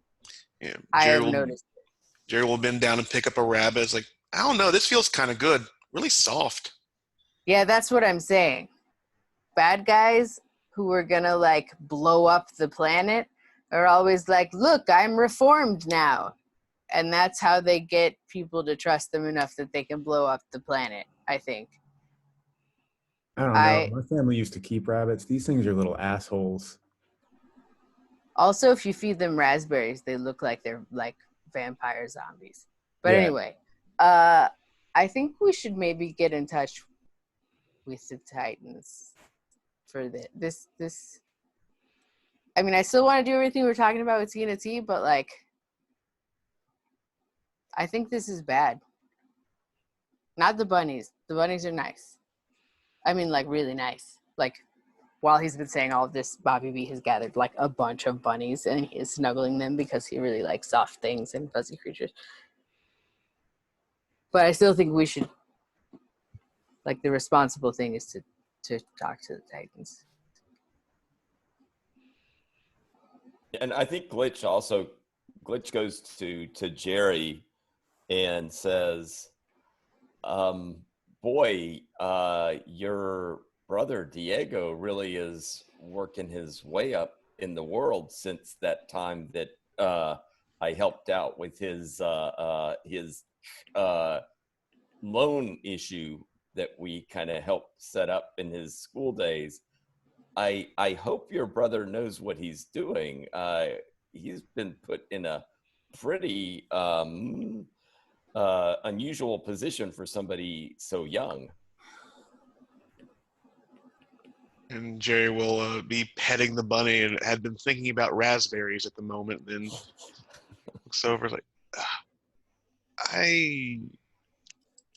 Yeah, I have noticed. Jerry will bend down and pick up a rabbit. It's like, I don't know, this feels kind of good, really soft. Yeah, that's what I'm saying. Bad guys who are gonna like blow up the planet are always like, look, I'm reformed now. And that's how they get people to trust them enough that they can blow up the planet, I think. I don't know. My family used to keep rabbits. These things are little assholes. Also, if you feed them raspberries, they look like they're like vampire zombies. But Yeah. anyway, I think we should maybe get in touch with the Titans for this. I mean, I still want to do everything we're talking about with TNT, but like, I think this is bad. Not the bunnies. The bunnies are nice. I mean, like, really nice. Like, while he's been saying all of this, Bobby B has gathered like a bunch of bunnies and he is snuggling them because he really likes soft things and fuzzy creatures. But I still think we should, like, the responsible thing is to talk to the Titans. And I think Glitch goes to Jerry and says, boy, your brother Diego really is working his way up in the world since that time that I helped out with his loan issue that we kind of helped set up in his school days. I hope your brother knows what he's doing. He's been put in a pretty unusual position for somebody so young. And Jerry will be petting the bunny and had been thinking about raspberries at the moment. Then looks over like,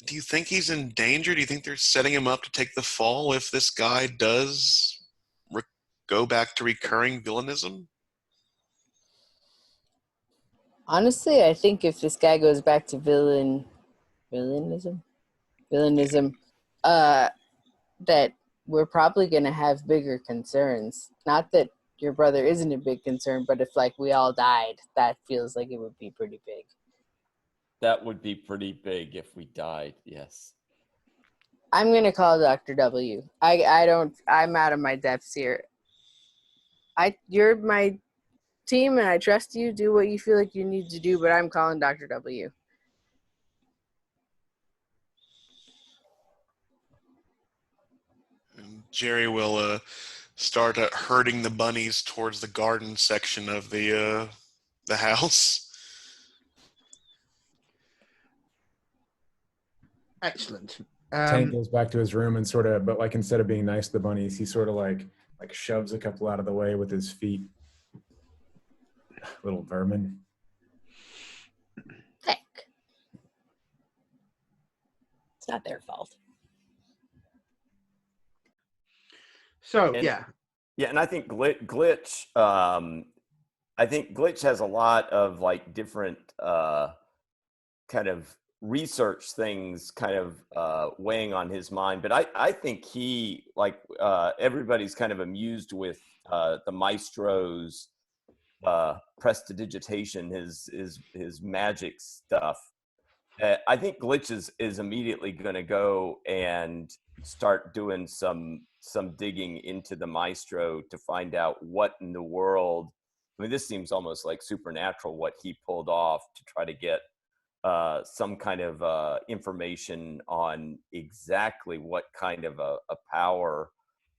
do you think he's in danger? Do you think they're setting him up to take the fall if this guy does go back to recurring villainism? Honestly, I think if this guy goes back to villainism, that we're probably going to have bigger concerns. Not that your brother isn't a big concern, but if like we all died, that feels like it would be pretty big. That would be pretty big if we died, yes. I'm going to call Dr. W. I'm out of my depths here. You're my team and I trust you. Do what you feel like you need to do, but I'm calling Dr. W. And Jerry will start herding the bunnies towards the garden section of the house. Excellent. Tank goes back to his room and sort of, but like instead of being nice to the bunnies, he sort of like shoves a couple out of the way with his feet. Little vermin. Heck. It's not their fault. So, Yeah, and I think Glitch. I think Glitch has a lot of like different kind of research things kind of weighing on his mind, but I think he like everybody's kind of amused with the Maestro's prestidigitation, his magic stuff. I think Glitch is immediately going to go and start doing some digging into the Maestro to find out what in the world. I mean, this seems almost like supernatural what he pulled off to try to get some kind of information on exactly what kind of a power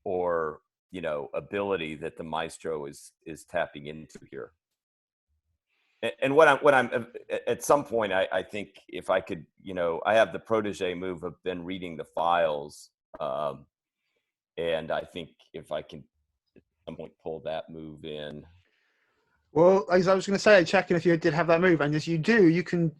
or ability that the Maestro is tapping into here. And what I'm at some point, I think if I could, I have the protege move of been reading the files, and I think if I can at some point pull that move in. well, as I was going to say, checking if you did have that move, and as you do, you can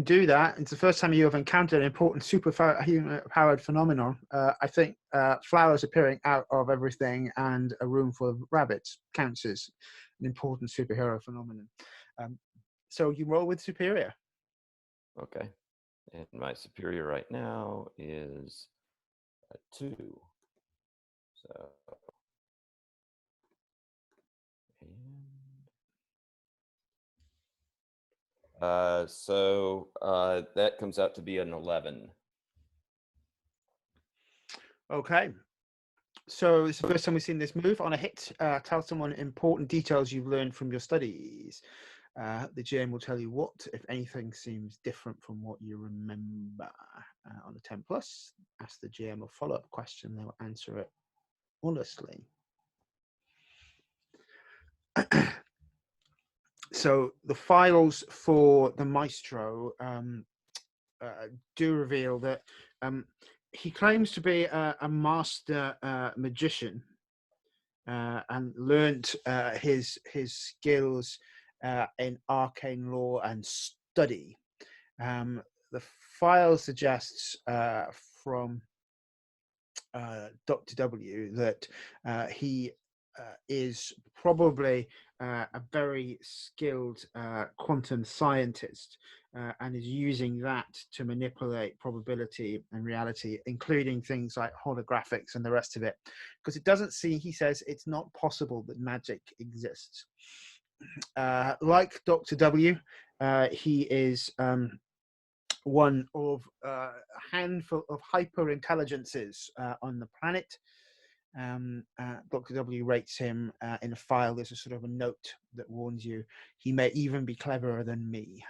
do that. It's the first time you have encountered an important super-powered phenomenon. I think flowers appearing out of everything and a room full of rabbits counts as an important superhero phenomenon. So you roll with superior. Okay, and my superior right now is a 2. So So that comes out to be an 11. Okay. So it's the first time we've seen this move. On a hit, tell someone important details you've learned from your studies. The GM will tell you what, if anything, seems different from what you remember. On a 10 plus, ask the GM a follow-up question. They'll answer it honestly. So the files for the Maestro do reveal that he claims to be a master magician and learnt his skills in arcane law and study. The file suggests from Dr. W that he is probably a very skilled quantum scientist and is using that to manipulate probability and reality, including things like holographics and the rest of it. Because it doesn't seem, he says, it's not possible that magic exists. Like Dr. W, he is one of a handful of hyper intelligences on the planet. Dr. W rates him in a file. There's a sort of a note that warns you he may even be cleverer than me.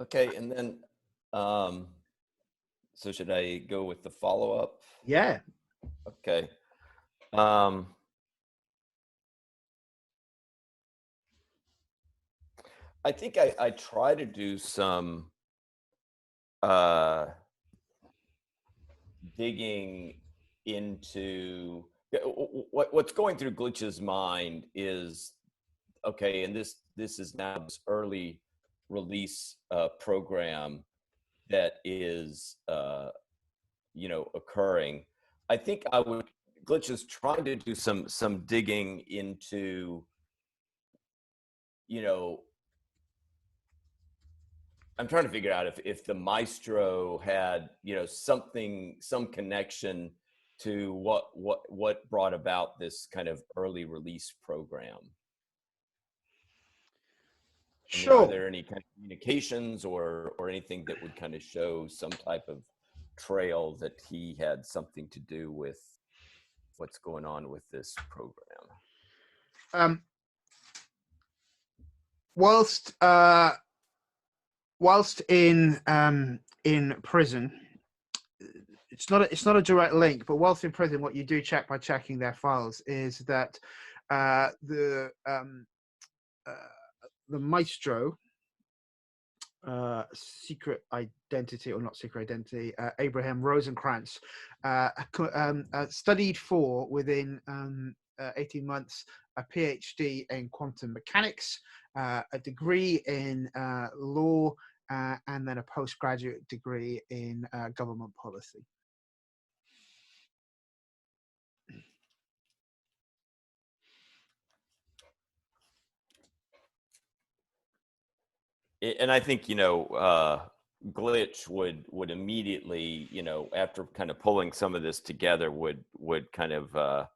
Okay, and then, so should I go with the follow-up? Yeah. Okay. I think I try to do some digging into what's going through Glitch's mind is, okay, and this is now this early release program that is occurring. I think Glitch is trying to do some digging into, I'm trying to figure out if the Maestro had, some connection to what brought about this kind of early release program. I mean, Sure. are there any kind of communications or anything that would kind of show some type of trail that he had something to do with what's going on with this program? Whilst in prison, it's not a direct link, but whilst in prison, what you do check by checking their files is that the Maestro secret identity, or not secret identity, Abraham Rosencrantz studied for within 18 months a PhD in quantum mechanics, a degree in law, and then a postgraduate degree in government policy. And I think, Glitch would immediately, after kind of pulling some of this together, would kind of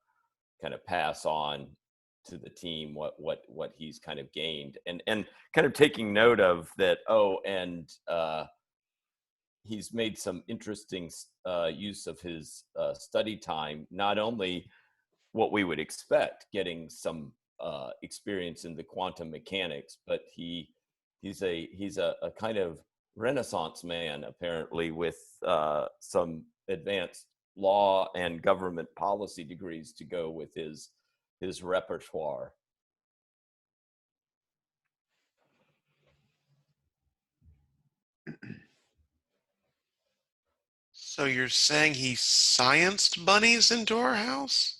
pass on to the team what he's kind of gained, and kind of taking note of that. Oh, and he's made some interesting use of his study time. Not only what we would expect, getting some experience in the quantum mechanics, but he's a kind of Renaissance man, apparently, with some advanced law and government policy degrees to go with his repertoire. So you're saying he scienced bunnies into our house?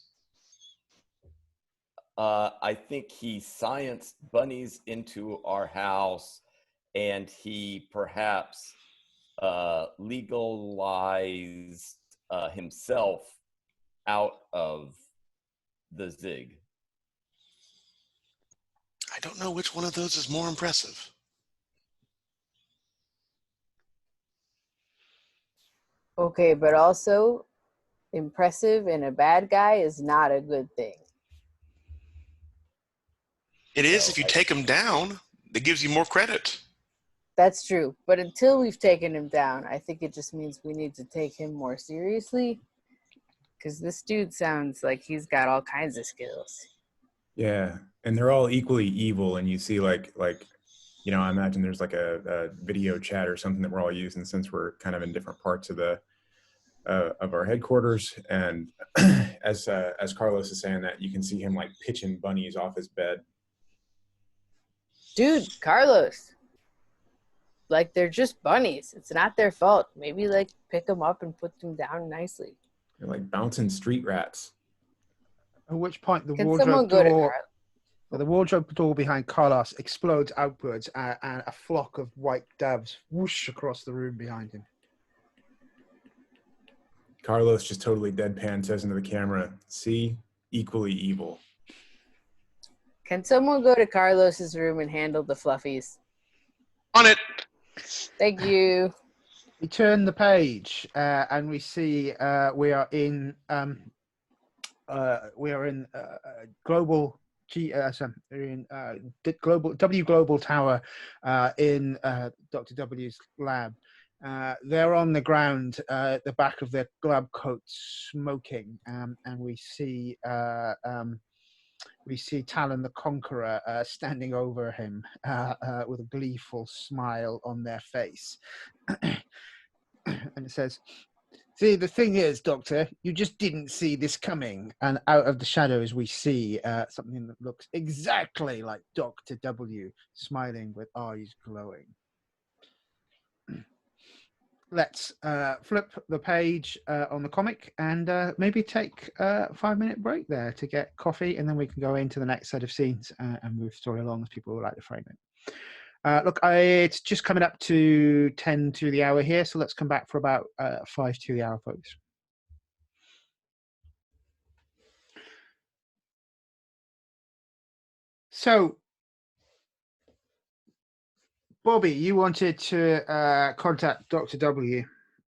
I think he scienced bunnies into our house, and he perhaps legalized himself out of the Zig. I don't know which one of those is more impressive. Okay, but also impressive in a bad guy is not a good thing. It is So if you take him down. It gives you more credit. That's true. But until we've taken him down, I think it just means we need to take him more seriously. Because this dude sounds like he's got all kinds of skills. Yeah, and they're all equally evil. And you see, like you know, I imagine there's like a video chat or something that we're all using since we're kind of in different parts of the of our headquarters. And as Carlos is saying that, you can see him like pitching bunnies off his bed. Dude, Carlos. Like, they're just bunnies. It's not their fault. Maybe, like, pick them up and put them down nicely. They're like bouncing street rats. At which point the Can someone wardrobe go to door, Carlos? the wardrobe door behind Carlos explodes outwards, and a flock of white doves whoosh across the room behind him. Carlos just totally deadpan says into the camera, "See, equally evil." Can someone go to Carlos's room and handle the fluffies? On it. Thank you. We turn the page, and we see we are in global global tower in Dr. W's lab. They're on the ground at the back of their lab coats, smoking, and we see Talon the Conqueror standing over him with a gleeful smile on their face. And it says, "See, the thing is, Doctor, you just didn't see this coming." And out of the shadows, we see something that looks exactly like Dr. W, smiling with eyes glowing. Let's flip the page on the comic and maybe take a 5-minute break there to get coffee, and then we can go into the next set of scenes and move the story along as people would like to frame it. Look, it's just coming up to 10 to the hour here, so let's come back for about 5 to the hour, folks. So, Bobby, you wanted to contact Dr. W.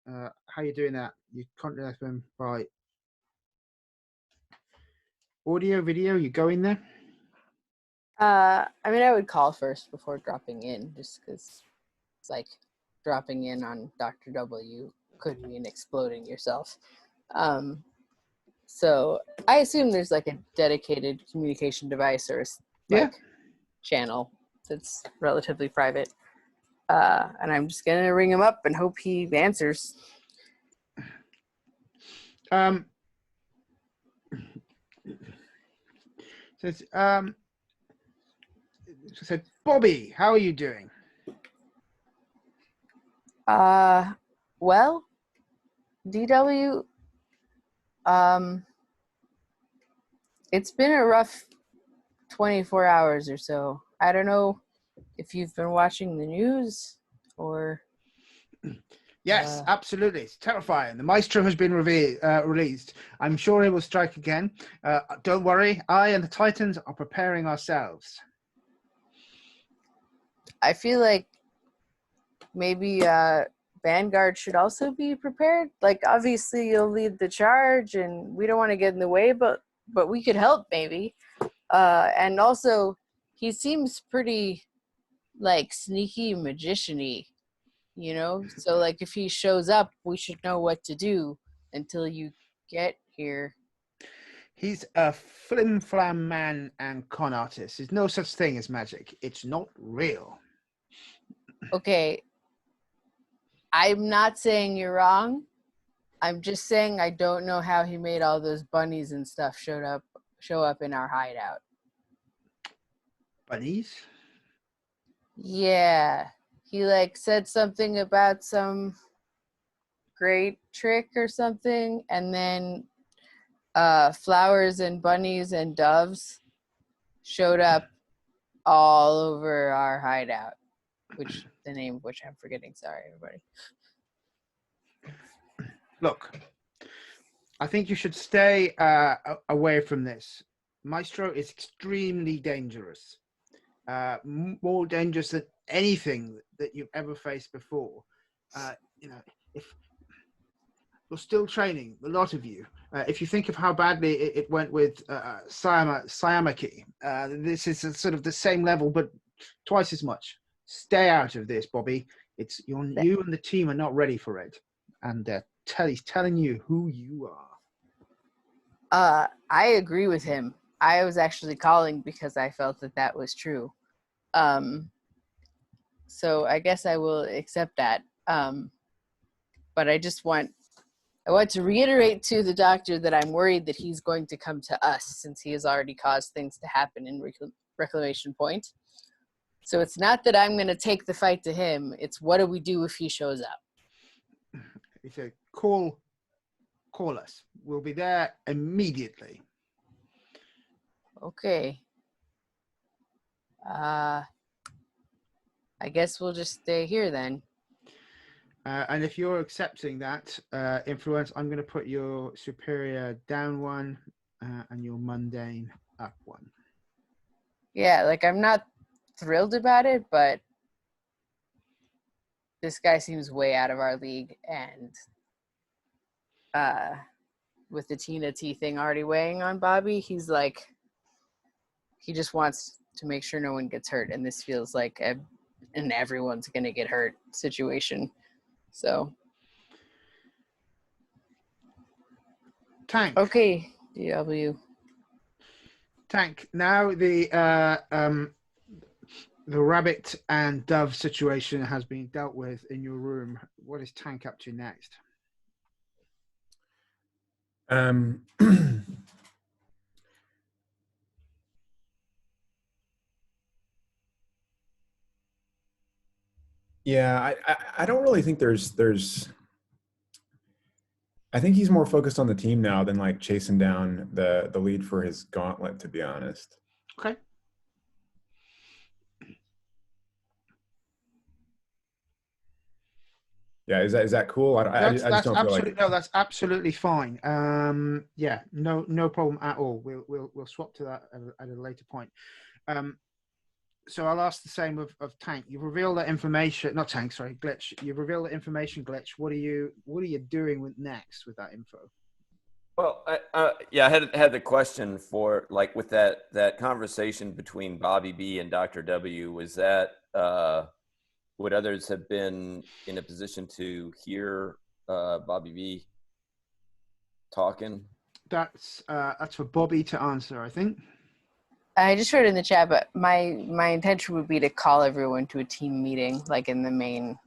How are you doing that? You contact them by audio, video? You go in there? I mean, I would call first before dropping in, just because it's like dropping in on Dr. W could mean exploding yourself. So I assume there's like a dedicated communication device or like channel that's relatively private. And I'm just gonna ring him up and hope he answers. Said, Bobby, how are you doing? Well, DW, it's been a rough 24 hours or so. I don't know if you've been watching the news or... Yes, absolutely. It's terrifying. The Maestro has been released. I'm sure he will strike again. Don't worry. I and the Titans are preparing ourselves. I feel like maybe Vanguard should also be prepared. Like, obviously, you'll lead the charge, and we don't want to get in the way, but we could help, maybe. And also, he seems pretty, like, sneaky magician-y, you know? So, like, if he shows up, we should know what to do until you get here. He's a flim-flam man and con artist. There's no such thing as magic. It's not real. Okay. I'm not saying you're wrong. I'm just saying I don't know how he made all those bunnies and stuff show up in our hideout. Bunnies? Yeah. He like said something about some great trick or something, and then flowers and bunnies and doves showed up all over our hideout, which the name of which I'm forgetting. Sorry, everybody. Look, I think you should stay away from this. Maestro is extremely dangerous. More dangerous than anything that you've ever faced before. You know, if you're still training, a lot of you, If you think of how badly it went with Sayamaki, this is sort of the same level, but twice as much. Stay out of this, Bobby. It's you and the team are not ready for it, and he's telling you who you are. I agree with him. I was actually calling because I felt that was true. So I guess I will accept that. But I want to reiterate to the doctor that I'm worried that he's going to come to us since he has already caused things to happen in Reclamation Point. So it's not that I'm going to take the fight to him. It's what do we do if he shows up? He said, call us. We'll be there immediately. Okay. I guess we'll just stay here then. And if you're accepting that influence, I'm going to put your superior down 1 and your mundane up 1. Yeah, like I'm not thrilled about it, but this guy seems way out of our league, and with the Tina T thing already weighing on Bobby, he's like, he just wants to make sure no one gets hurt, and this feels like an everyone's gonna get hurt situation. So Tank. Okay, DW. Tank. Now the rabbit and dove situation has been dealt with in your room. What is Tank up to next? Yeah, I don't really think there's I think he's more focused on the team now than like chasing down the lead for his gauntlet, to be honest. Okay. Yeah, is that cool? I just don't feel like no, that's absolutely fine. Yeah, no problem at all. We'll swap to that at a later point. So I'll ask the same of Tank. You've revealed that information, not Tank, sorry, Glitch. You've revealed the information, Glitch. What are you doing next with that info? Well, I had the question for like with that conversation between Bobby B and Dr. W. Was that would others have been in a position to hear Bobby B talking? That's for Bobby to answer, I think. I just wrote in the chat, but my intention would be to call everyone to a team meeting, like in the main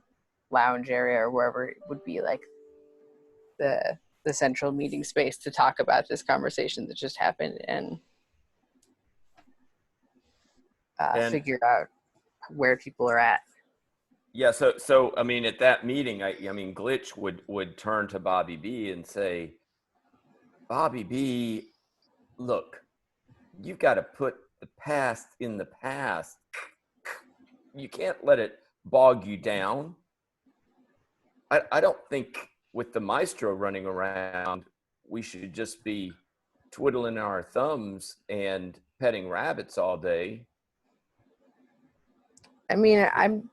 lounge area or wherever it would be, like the central meeting space, to talk about this conversation that just happened and figure out where people are at. Yeah, so I mean, at that meeting, I mean, Glitch would turn to Bobby B and say, Bobby B, look, you've got to put the past in the past. You can't let it bog you down. I don't think with the Maestro running around, we should just be twiddling our thumbs and petting rabbits all day. I mean, I'm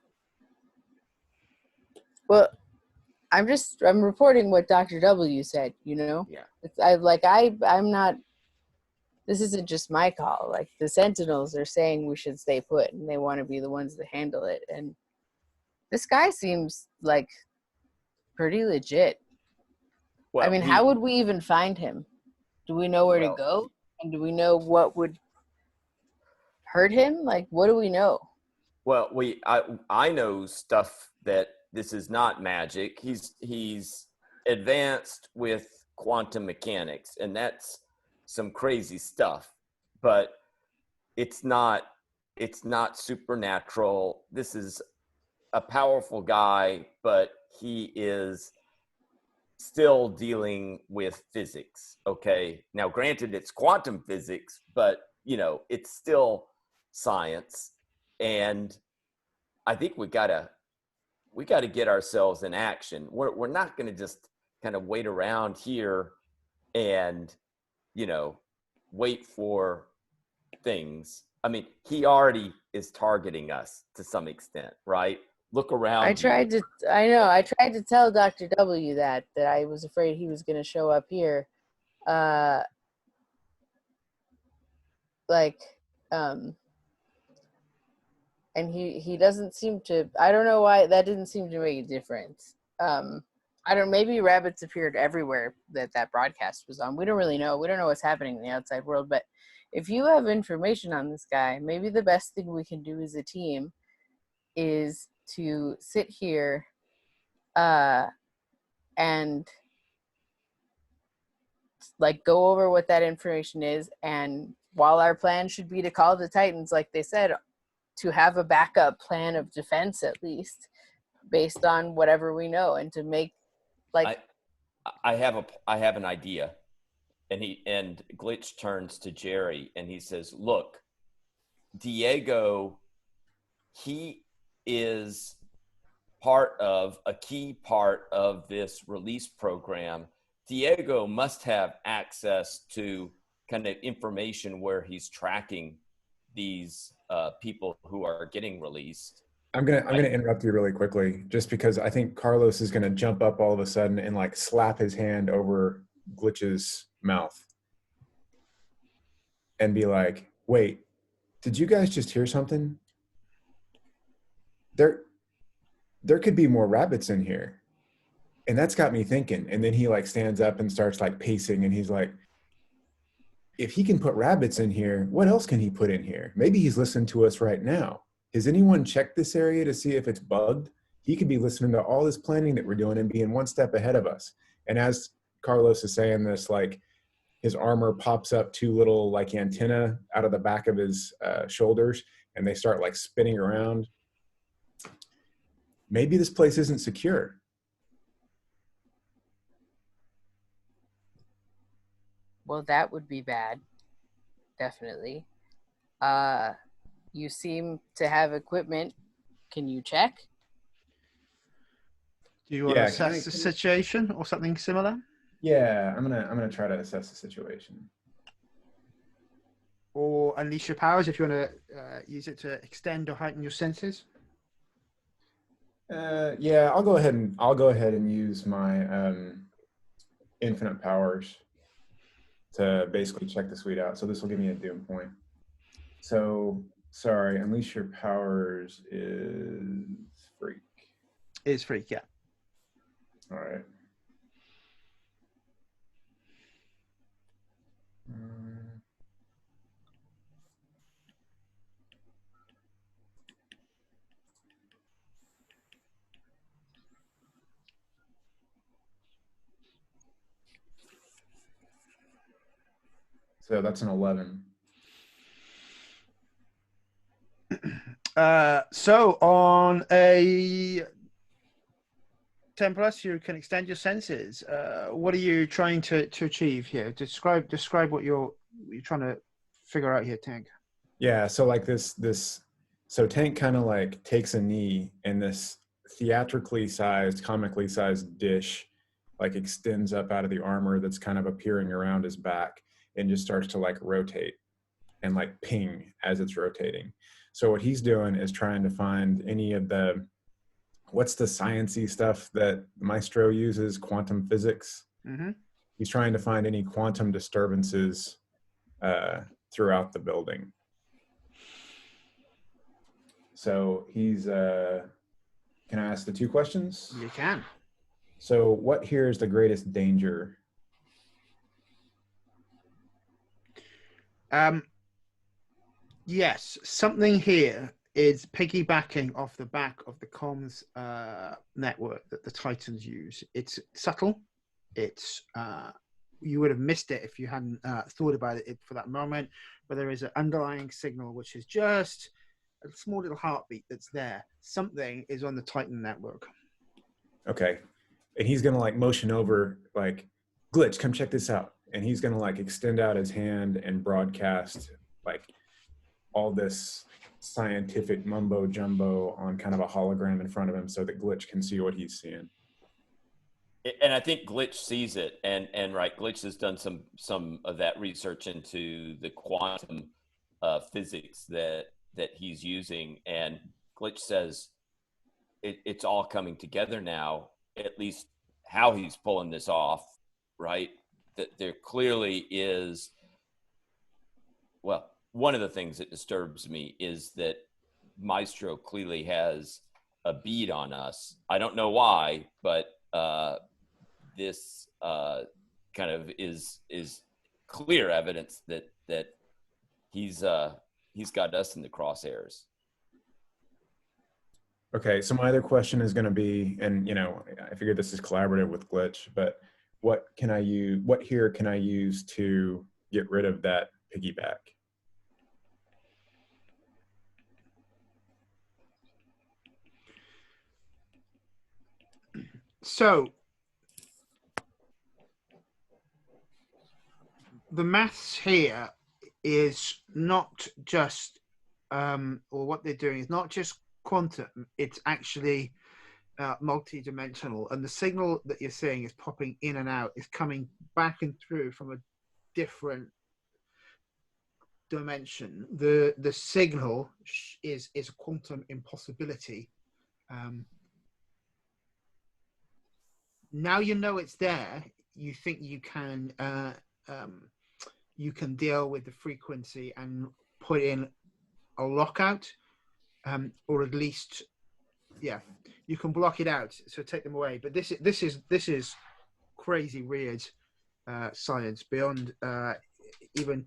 reporting what Dr. W said, you know? Yeah. I'm not, this isn't just my call. Like, the Sentinels are saying we should stay put, and they want to be the ones to handle it. And this guy seems like pretty legit. Well, I mean, how would we even find him? Do we know where to go? And do we know what would hurt him? Like, what do we know? Well, I know stuff that this is not magic. He's advanced with quantum mechanics, and that's some crazy stuff. But it's not supernatural. This is a powerful guy, but he is still dealing with physics. Okay. Now, granted, it's quantum physics, but it's still science. And I think we gotta get ourselves in action. We're not going to just kind of wait around here and, wait for things. I mean, he already is targeting us to some extent, right? Look around. I tried to tell Dr. W that I was afraid he was going to show up here. like and he doesn't seem to, I don't know why that didn't seem to make a difference. I don't, maybe rabbits appeared everywhere that broadcast was on. We don't really know. We don't know what's happening in the outside world, but if you have information on this guy, maybe the best thing we can do as a team is to sit here and like go over what that information is, and while our plan should be to call the Titans, like they said, to have a backup plan of defense at least based on whatever we know, and to make like I have an idea. And Glitch turns to Jerry and he says, look, Diego, he is a key part of this release program. Diego must have access to kind of information where he's tracking these people who are getting released. I'm gonna interrupt you really quickly, just because I think Carlos is gonna jump up all of a sudden and like slap his hand over Glitch's mouth and be like, "Wait, did you guys just hear something? There could be more rabbits in here," and that's got me thinking. And then he like stands up and starts like pacing, and he's like, "If he can put rabbits in here, what else can he put in here? Maybe he's listening to us right now. Has anyone checked this area to see if it's bugged? He could be listening to all this planning that we're doing and being one step ahead of us." And as Carlos is saying this, like his armor pops up two little like antenna out of the back of his shoulders, and they start like spinning around. Maybe this place isn't secure. Well, that would be bad. Definitely. You seem to have equipment. Can you check? Do you want to assess the situation or something similar? Yeah, I'm gonna try to assess the situation. Or unleash your powers if you want to use it to extend or heighten your senses. Yeah, I'll go ahead and use my infinite powers to basically check the suite out. So this will give me a doom point. So sorry, unleash your powers is freak. Is freak, yeah. All right. So that's an 11. So on a 10 plus, you can extend your senses. What are you trying to achieve here? Describe what you're trying to figure out here, Tank. Yeah, so like so Tank kind of like takes a knee, and this theatrically sized, comically sized dish like extends up out of the armor that's kind of appearing around his back and just starts to like rotate and like ping as it's rotating. So what he's doing is trying to find any of the, what's the sciencey stuff that Maestro uses, quantum physics. Mm-hmm. He's trying to find any quantum disturbances throughout the building. So he's, can I ask the two questions? You can. So what here is the greatest danger? Yes, something here is piggybacking off the back of the comms network that the Titans use. It's subtle. It's you would have missed it if you hadn't thought about it for that moment. But there is an underlying signal which is just a small little heartbeat that's there. Something is on the Titan network. Okay, and he's gonna like motion over, like, Glitch, come check this out. And he's gonna like extend out his hand and broadcast like all this scientific mumbo jumbo on kind of a hologram in front of him so that Glitch can see what he's seeing. And I think Glitch sees it, and right, Glitch has done some of that research into the quantum physics that he's using, and Glitch says it's all coming together now. At least how he's pulling this off, right? that there clearly is, well, one of the things that disturbs me is that Maestro clearly has a bead on us. I don't know why, but this kind of is clear evidence that he's got us in the crosshairs. Okay, so my other question is going to be, and I figure this is collaborative with Glitch, but what can I use? What here can I use to get rid of that piggyback? So the maths here is not just, or what they're doing is not just quantum, it's actually multi-dimensional, and the signal that you're seeing is popping in and out, is coming back and through from a different dimension. The signal is a quantum impossibility. Now you know it's there, you think you can deal with the frequency and put in a lockout, or at least, yeah, you can block it out, so take them away. But this is crazy weird science, beyond even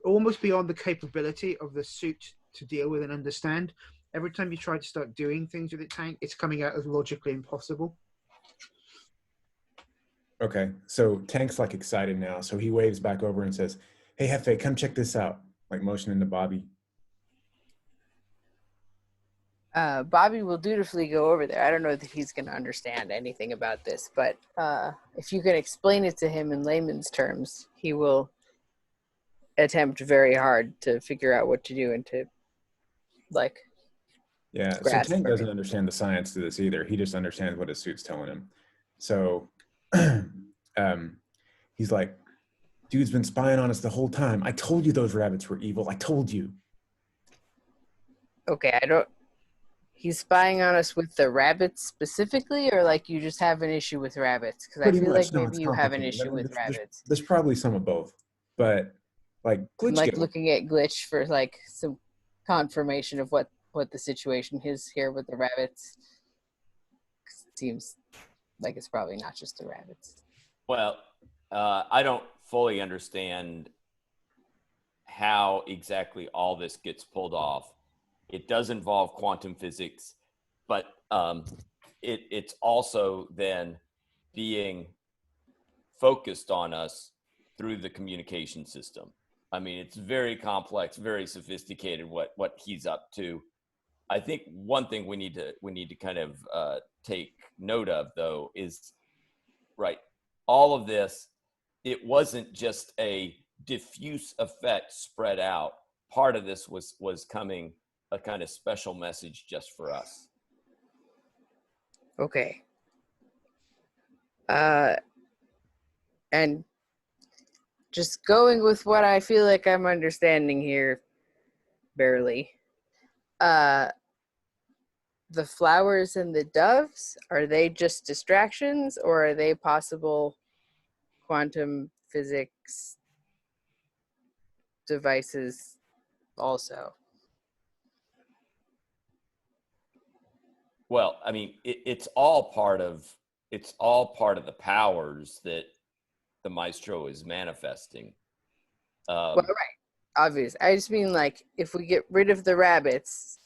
almost beyond the capability of the suit to deal with and understand. Every time you try to start doing things with the tank, it's coming out as logically impossible. Okay, so Tank's like excited now, so he waves back over and says, "Hey, Hefe, come check this out," like motioning to Bobby. Bobby will dutifully go over there. I don't know that he's going to understand anything about this, but if you can explain it to him in layman's terms, he will attempt very hard to figure out what to do and to, like, Yeah, so grasp Tank doesn't everything. understand the science to this either. He just understands what his suit's telling him. So he's like, "Dude's been spying on us the whole time. I told you those rabbits were evil. I told you." Okay, he's spying on us with the rabbits specifically, or like you just have an issue with rabbits? Because I Pretty feel much. like No, maybe it's you have an complicated. issue with rabbits. There's probably some of both, but like I'm Glitch like get it. looking at Glitch for like some confirmation of what the situation is here with the rabbits. It seems like it's probably not just the rabbits. Well, I don't fully understand how exactly all this gets pulled off. It does involve quantum physics, but it's also then being focused on us through the communication system. I mean, it's very complex, very sophisticated what he's up to. I think one thing we need to kind of take note of, though, is right. All of this, it wasn't just a diffuse effect spread out. Part of this was coming a kind of special message just for us. Okay. And just going with what I feel like I'm understanding here, barely. The flowers and the doves, are they just distractions, or are they possible quantum physics devices also? Well, I mean, it's all part of the powers that the Maestro is manifesting. Well, right, obvious. I just mean, like, if we get rid of the rabbits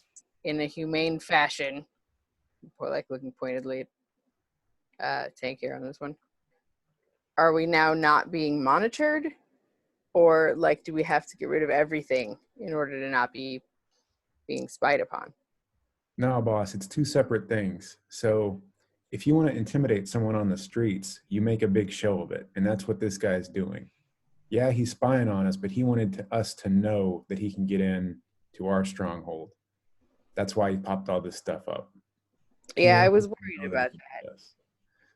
in a humane fashion, or like looking pointedly at Tank here on this one, are we now not being monitored, or like, do we have to get rid of everything in order to not be being spied upon? No, boss, it's two separate things. So if you want to intimidate someone on the streets, you make a big show of it. And that's what this guy's doing. Yeah, he's spying on us, but he wanted us to know that he can get in to our stronghold. That's why he popped all this stuff up. Yeah, I was worried about that.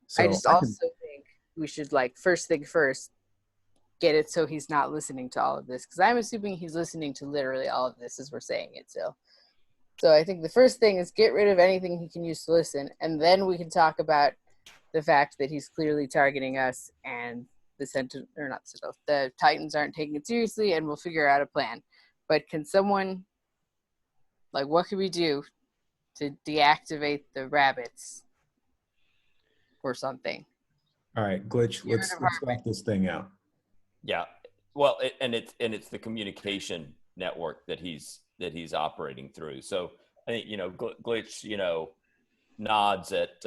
So I just also think we should, like, first thing first, get it so he's not listening to all of this, because I'm assuming he's listening to literally all of this as we're saying it still. So I think the first thing is get rid of anything he can use to listen, and then we can talk about the fact that he's clearly targeting us and the Titans aren't taking it seriously, and we'll figure out a plan. But can someone, like, what can we do to deactivate the rabbits or something? All right, Glitch, let's knock this thing out. Yeah. Well, it's the communication network that he's operating through. So I think, Glitch, nods at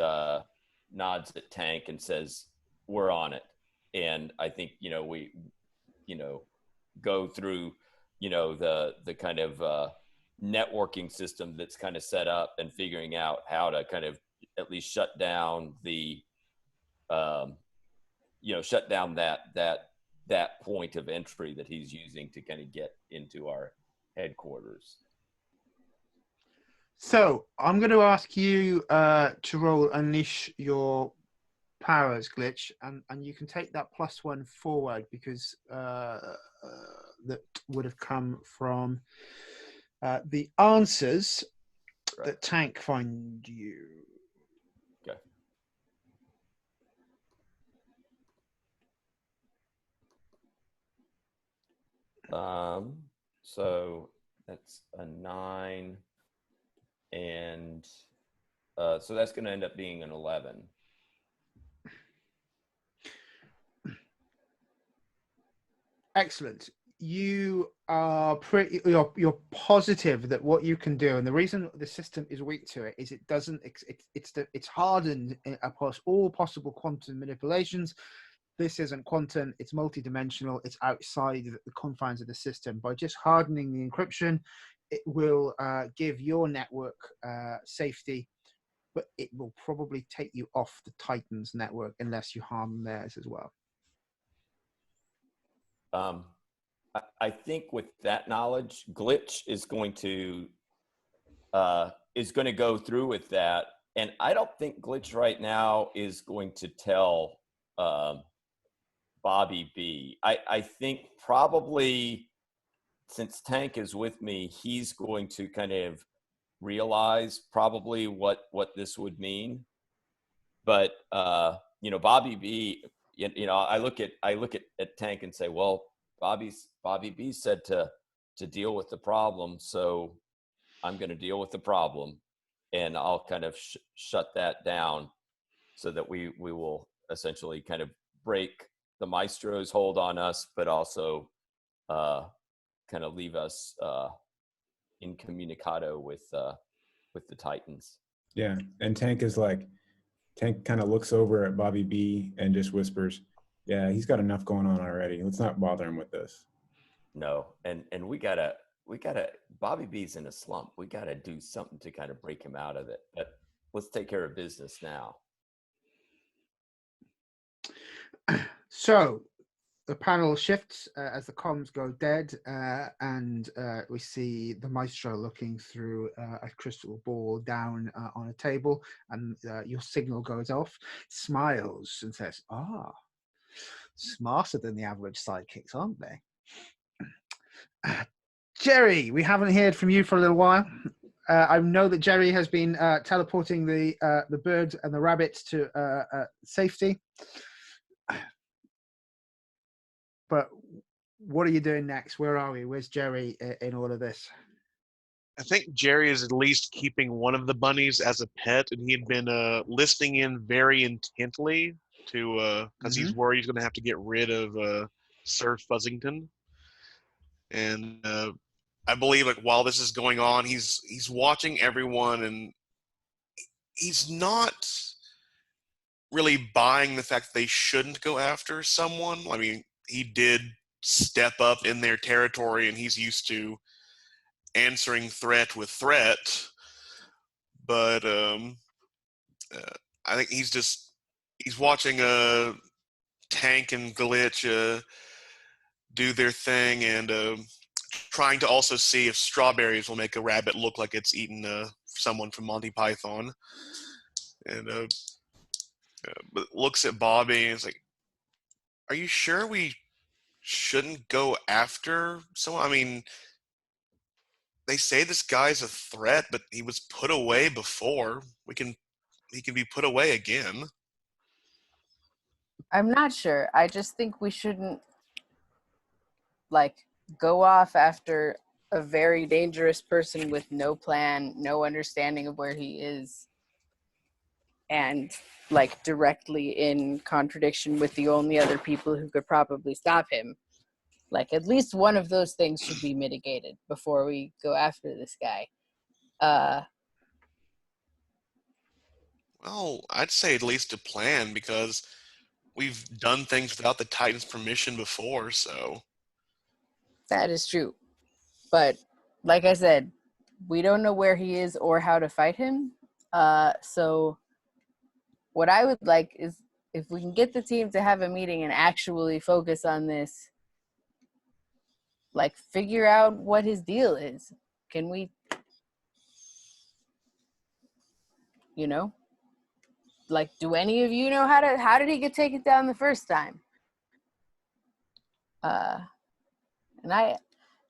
Tank and says, "We're on it." And I think, we, go through, the kind of networking system that's kind of set up and figuring out how to kind of at least shut down the, shut down that point of entry that he's using to kind of get into our headquarters. So I'm going to ask you to roll Unleash Your Powers, Glitch, and you can take that +1 forward because that would have come from the answers that Tank find you. Okay. So that's a 9, and so that's going to end up being an 11. Excellent. You are you're positive that what you can do, and the reason the system is weak to it is it doesn't. It's hardened across all possible quantum manipulations. This isn't quantum. It's multidimensional. It's outside the confines of the system. By just hardening the encryption, it will give your network safety, but it will probably take you off the Titans network unless you harm theirs as well. I think with that knowledge, Glitch is going to go through with that, and I don't think Glitch right now is going to tell Bobby B. I think probably since Tank is with me, he's going to kind of realize probably what this would mean. But Bobby B. I look at Tank and say, well, Bobby B said to deal with the problem, so I'm going to deal with the problem, and I'll kind of shut that down so that we will essentially kind of break the Maestro's hold on us, but also kind of leave us incommunicado with the Titans. Yeah, and Tank kind of looks over at Bobby B and just whispers, "Yeah, he's got enough going on already. Let's not bother him with this." No, and we gotta Bobby B's in a slump. We gotta do something to kind of break him out of it. But let's take care of business now. So the panel shifts as the comms go dead, and we see the Maestro looking through a crystal ball down on a table, and your signal goes off, smiles and says, smarter than the average sidekicks, aren't they? Jerry, we haven't heard from you for a little while. I know that Jerry has been teleporting the birds and the rabbits to safety. But what are you doing next? Where are we? Where's Jerry in all of this? I think Jerry is at least keeping one of the bunnies as a pet, and he had been listening in very intently to because he's worried he's going to have to get rid of Sir Fuzzington. And I believe, like, while this is going on, he's watching everyone, and he's not really buying the fact that they shouldn't go after someone. I mean, he did step up in their territory, and he's used to answering threat with threat. But I think he's watching Tank and Glitch do their thing, and trying to also see if strawberries will make a rabbit look like it's eaten someone from Monty Python. And but looks at Bobby and is like, "Are you sure we shouldn't go after someone? I mean, they say this guy's a threat, but he was put away before. He can be put away again." I'm not sure. I just think we shouldn't like go off after a very dangerous person with no plan, no understanding of where he is, and like directly in contradiction with the only other people who could probably stop him. Like at least one of those things should be mitigated before we go after this guy. Well, I'd say at least a plan because we've done things without the Titan's permission before, so. That is true. But like I said, we don't know where he is or how to fight him. So what I would like is if we can get the team to have a meeting and actually focus on this, like figure out what his deal is. Can we, you know, like, do any of you know how did he get taken down the first time?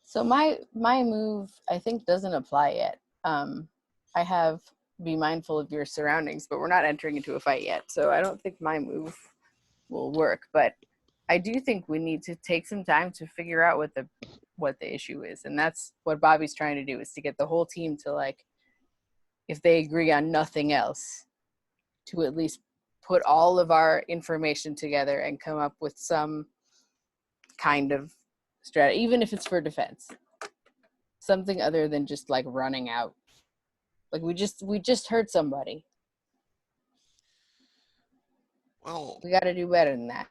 So my move I think doesn't apply yet. I have be mindful of your surroundings, but we're not entering into a fight yet, so I don't think my move will work. But I do think we need to take some time to figure out what the issue is, and that's what Bobby's trying to do, is to get the whole team to, like, if they agree on nothing else, to at least put all of our information together and come up with some kind of strategy, even if it's for defense. Something other than just like running out. Like we just hurt somebody. Well, We got to do better than that.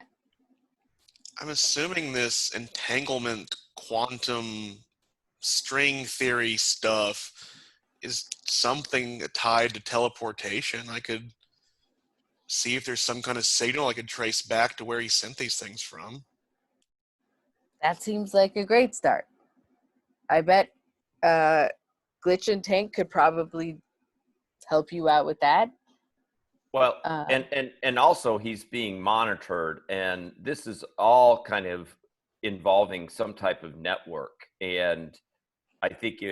I'm assuming this entanglement quantum string theory stuff is something tied to teleportation. I could see if there's some kind of signal I could trace back to where he sent these things from. That seems like a great start. I bet Glitch and Tank could probably help you out with that. Well, and also he's being monitored, and this is all kind of involving some type of network. And I think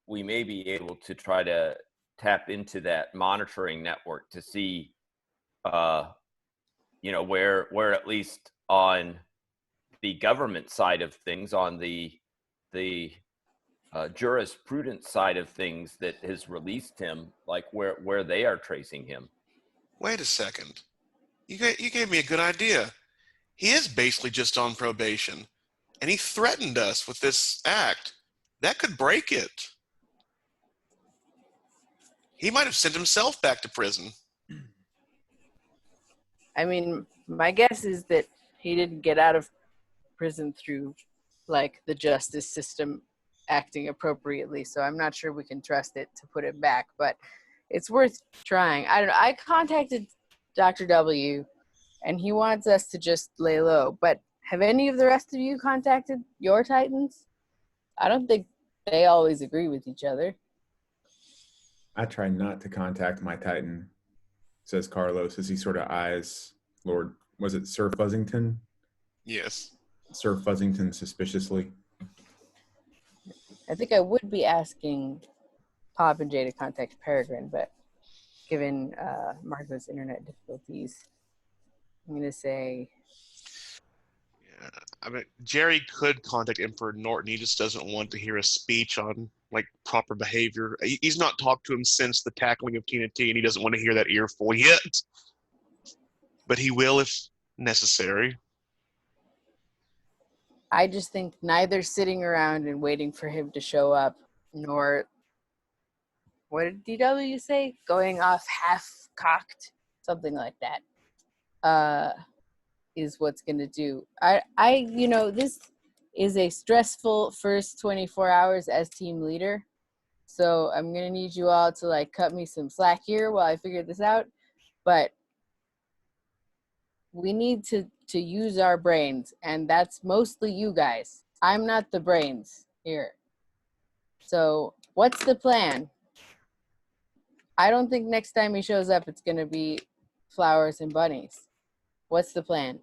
we may be able to try to tap into that monitoring network to see, where at least on the government side of things, on the jurisprudence side of things that has released him, like where they are tracing him. Wait a second. You gave me a good idea. He is basically just on probation, and he threatened us with this act. That could break it. He might have sent himself back to prison. I mean, my guess is that he didn't get out of prison through like the justice system acting appropriately, so I'm not sure we can trust it to put it back, but it's worth trying. I don't know. I contacted Dr. W and he wants us to just lay low, but have any of the rest of you contacted your Titans? I don't think they always agree with each other. I try not to contact my Titan, says Carlos as he sort of eyes Lord, was it Sir Fuzzington? Yes. Sir Fuzzington suspiciously. I think I would be asking Pop and Jay to contact Peregrine, but given Marco's internet difficulties, I'm going to say... Yeah, I mean, Jerry could contact Emperor Norton. He just doesn't want to hear a speech on, like, proper behavior. He's not talked to him since the tackling of Tina T, and he doesn't want to hear that earful yet. But he will if necessary. I just think neither sitting around and waiting for him to show up, nor, what did DW say? Going off half-cocked, something like that, is what's going to do. This is a stressful first 24 hours as team leader, so I'm going to need you all to, like, cut me some slack here while I figure this out, but we need to use our brains, and that's mostly you guys. I'm not the brains here. So what's the plan? I don't think next time he shows up, it's going to be flowers and bunnies. What's the plan?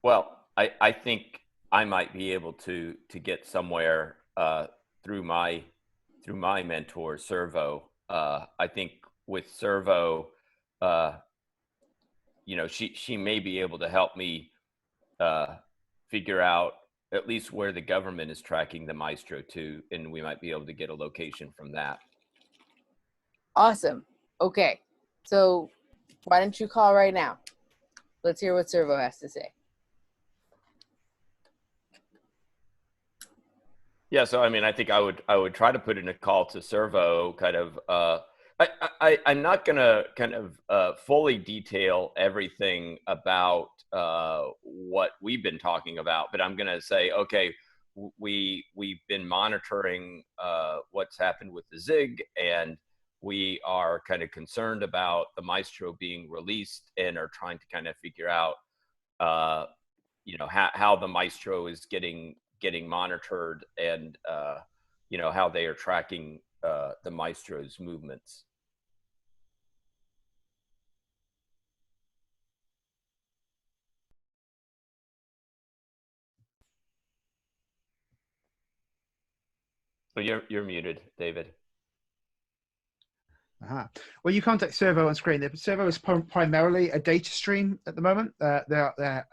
Well, I think I might be able to get somewhere through my mentor Servo. I think with Servo, you know, she may be able to help me figure out at least where the government is tracking the Maestro to, and we might be able to get a location from that. Awesome. Okay. So why don't you call right now? Let's hear what Servo has to say. Yeah, so I mean, I think I would try to put in a call to Servo, kind of. I'm not gonna kind of fully detail everything about what we've been talking about, but I'm gonna say, okay, we've been monitoring what's happened with the Zig, and we are kind of concerned about the Maestro being released, and are trying to kind of figure out, you know, how the Maestro is getting monitored, and you know, how they are tracking the Maestro's movements. So you're muted, David. Well, you contact Servo on screen. The Servo is primarily a data stream at the moment. They're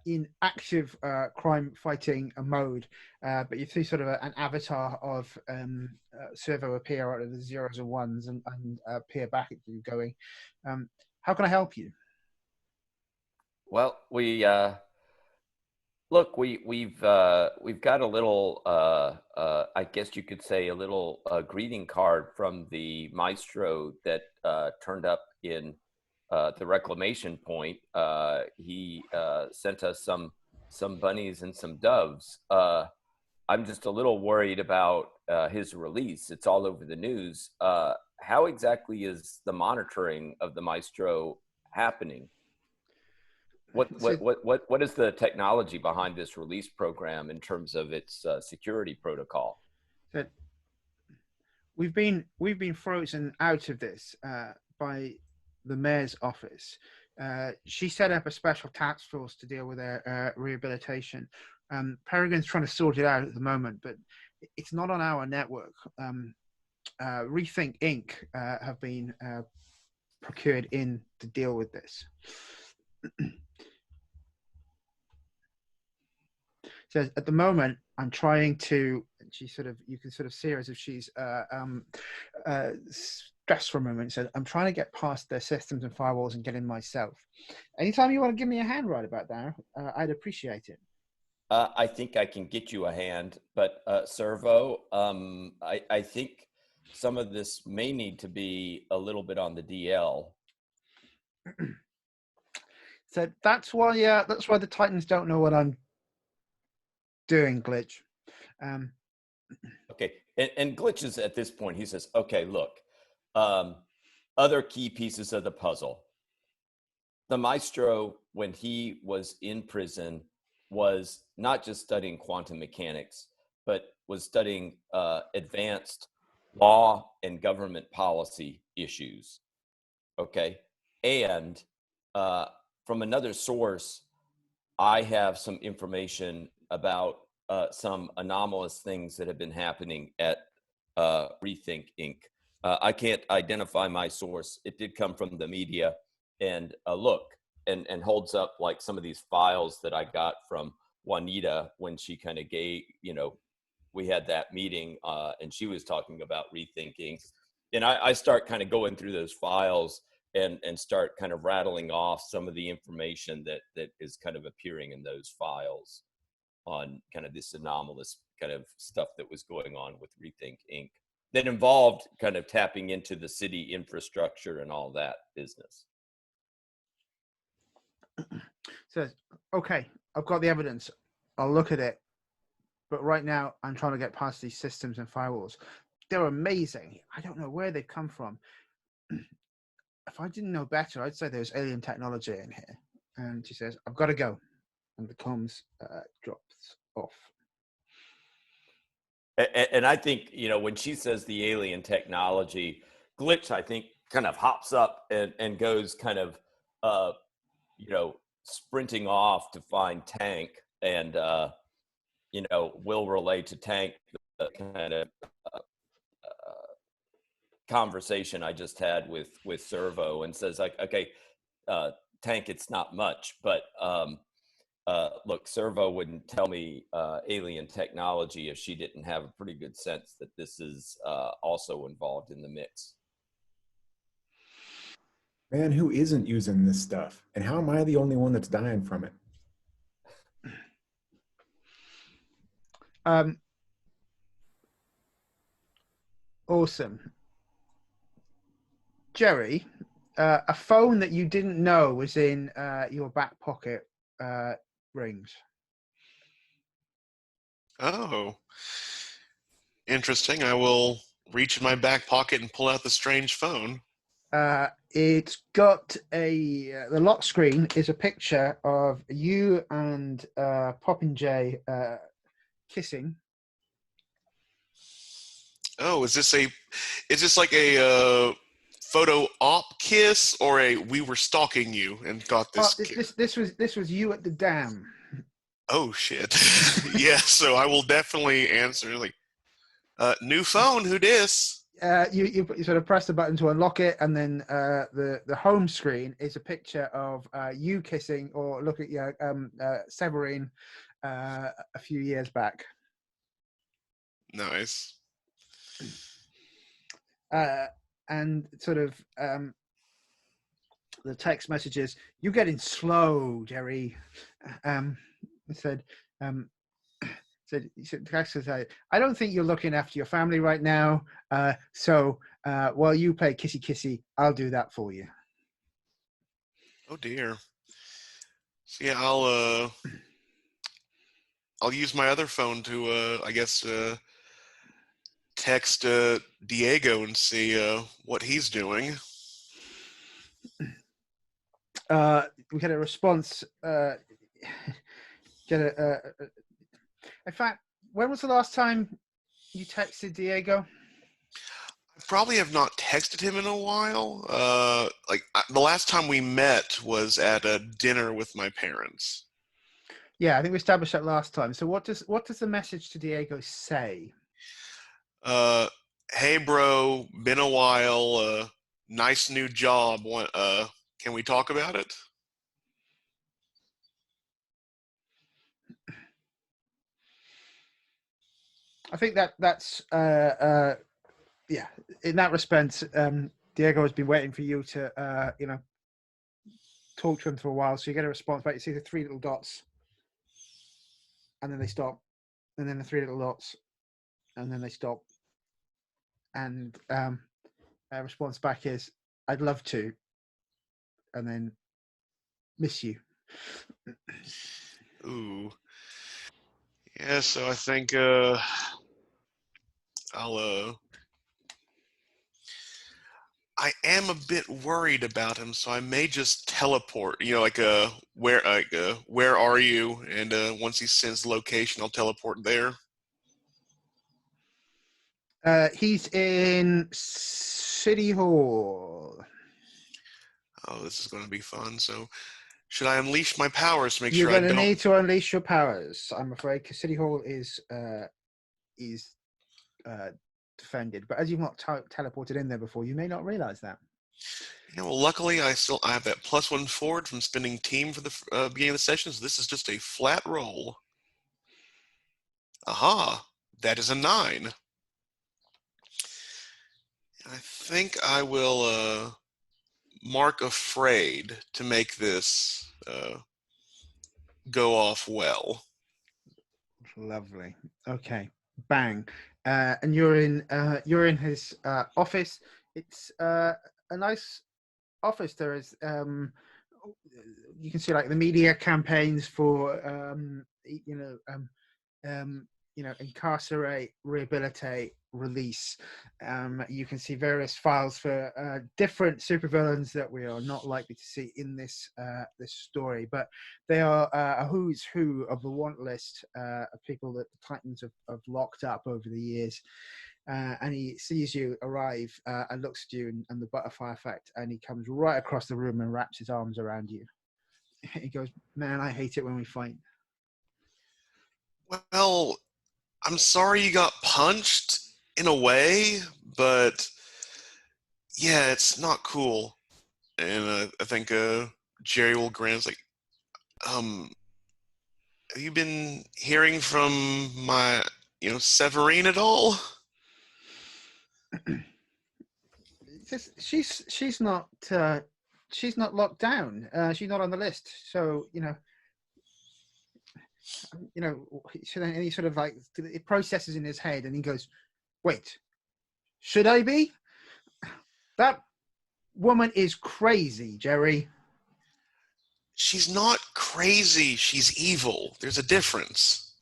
in active crime fighting mode, but you see sort of an avatar of Servo appear out of the zeros and ones and appear back at you, going, "How can I help you?" Well, look, we've got a little, I guess you could say, a little greeting card from the Maestro that turned up in the reclamation point. He sent us some bunnies and some doves. I'm just a little worried about his release. It's all over the news. How exactly is the monitoring of the Maestro happening? What is the technology behind this release program in terms of its security protocol? That we've been frozen out of this by the mayor's office. She set up a special task force to deal with their rehabilitation. Peregrine's trying to sort it out at the moment, but it's not on our network. Rethink Inc. Have been procured in to deal with this. So at the moment, I'm trying to. She sort of, you can sort of see her as if she's stressed for a moment. So I'm trying to get past their systems and firewalls and get in myself. Anytime you want to give me a hand right about that, I'd appreciate it. I think I can get you a hand, but Servo, I think some of this may need to be a little bit on the DL. So that's why the Titans don't know what I'm doing, Glitch. Okay, and Glitch is at this point, he says, okay, look, other key pieces of the puzzle. The Maestro, when he was in prison, was not just studying quantum mechanics, but was studying advanced law and government policy issues. Okay, and from another source, I have some information about some anomalous things that have been happening at Rethink Inc. I can't identify my source. It did come from the media, and look, and holds up like some of these files that I got from Juanita when she kind of gave, you know, we had that meeting and she was talking about rethinking. And I start kind of going through those files and start kind of rattling off some of the information that is kind of appearing in those files on kind of this anomalous kind of stuff that was going on with Rethink Inc. that involved kind of tapping into the city infrastructure and all that business. Says, okay, I've got the evidence. I'll look at it. But right now, I'm trying to get past these systems and firewalls. They're amazing. I don't know where they've come from. If I didn't know better, I'd say there's alien technology in here. And she says, I've got to go. And the comms drops off. And I think, you know, when she says the alien technology, Glitch, I think, kind of hops up and goes kind of, you know, sprinting off to find Tank, and, you know, will relay to Tank the kind of conversation I just had with Servo, and says like, okay, Tank, it's not much, but look, Servo wouldn't tell me alien technology if she didn't have a pretty good sense that this is also involved in the mix. Man, who isn't using this stuff? And how am I the only one that's dying from it? Awesome. Jerry, a phone that you didn't know was in your back pocket rings. Oh, interesting. I will reach in my back pocket and pull out the strange phone. It's got the lock screen is a picture of you and Popinjay kissing. Oh, is this like a photo op kiss, or a we were stalking you and got this kiss? This was you at the dam. Oh shit. Yeah, so I will definitely answer like new phone, who dis? You sort of press the button to unlock it, and then the home screen is a picture of you kissing, or look at your Severine a few years back. Nice. And sort of the text messages, "You're getting slow, Jerry." It said, "I don't think you're looking after your family right now. So while you play kissy kissy, I'll do that for you." Oh dear. So yeah, I'll use my other phone to I guess text Diego and see what he's doing. We get a response. In fact, when was the last time you texted Diego? I probably have not texted him in a while. The last time we met was at a dinner with my parents. Yeah, I think we established that last time. So what does the message to Diego say? Hey bro, been a while. Nice new job. Can we talk about it? I think that's yeah. In that respect, Diego has been waiting for you to talk to him for a while. So you get a response back. You see the three little dots, and then they stop, and then the three little dots, and then they stop, and a response back is, "I'd love to," and then miss you. Ooh. Yeah, so I think I am a bit worried about him, so I may just teleport. Where are you? And once he sends the location, I'll teleport there. He's in City Hall. Oh, this is going to be fun. So, should I unleash my powers to make You're sure I going to don't? need to unleash your powers, I'm afraid, because City Hall is defended. But as you've not teleported in there before, you may not realize that. Yeah, well, luckily I have that +1 forward from spending team for the beginning of the session, so this is just a flat roll. Aha, that is a 9. I think I will mark afraid to make this go off well. Lovely. Okay. Bang. And you're in his office. It's a nice office. There is you can see like the media campaigns for incarcerate, rehabilitate, release. You can see various files for different supervillains that we are not likely to see in this story, but they are a who's who of the want list of people that the Titans have locked up over the years. And he sees you arrive and looks at you and the butterfly effect, and he comes right across the room and wraps his arms around you. He goes, "Man, I hate it when we fight." Well, I'm sorry you got punched in a way, but Yeah, it's not cool. And I think Jerry will grin. It's like, have you been hearing from my, Severine at all? She's not locked down. She's not on the list. So so then he sort of like it processes in his head, and he goes, "Wait, should I be? That woman is crazy, Jerry." She's not crazy. She's evil. There's a difference.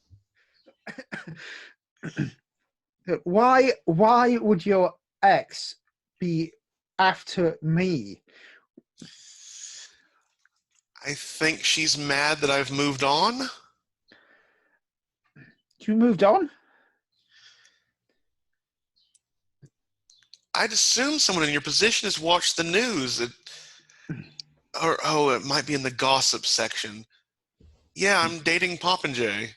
Why would your ex be after me? I think she's mad that I've moved on. You moved on? I'd assume someone in your position has watched the news. It might be in the gossip section. Yeah, I'm dating Popinjay.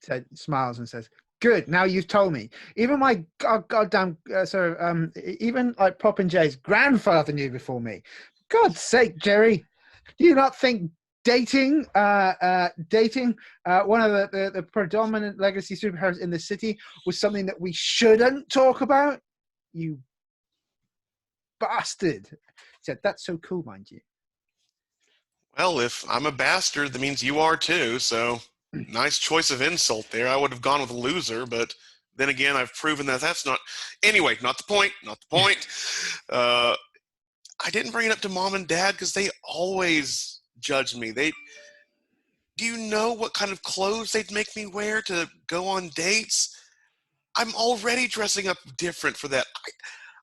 Ted smiles and says, "Good. Now you've told me. Even my goddamn even like Popinjay's grandfather knew before me. God's sake, Jerry, do you not think dating one of the predominant legacy superheroes in the city was something that we shouldn't talk about? You bastard!" He said, "That's so cool, mind you." Well, if I'm a bastard, that means you are too, so nice choice of insult there. I would have gone with loser, but then again, I've proven that that's not... Anyway, not the point. I didn't bring it up to Mom and Dad because they always judge me. Do you know what kind of clothes they'd make me wear to go on dates? I'm already dressing up different for that.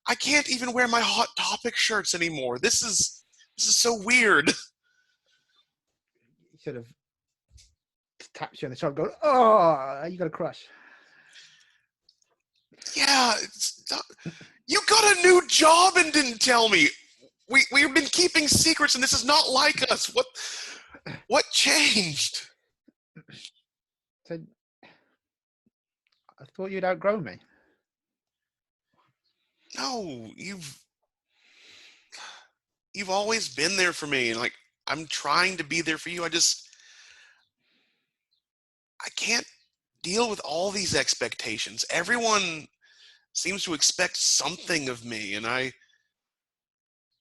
I can't even wear my Hot Topic shirts anymore. This is so weird. He sort of taps you on the shoulder, going, "Oh, you got a crush." Yeah, you got a new job and didn't tell me. We've been keeping secrets, and this is not like us. What changed? Said, "I thought you'd outgrown me." No, you've always been there for me, and like I'm trying to be there for you. I can't deal with all these expectations. Everyone seems to expect something of me, and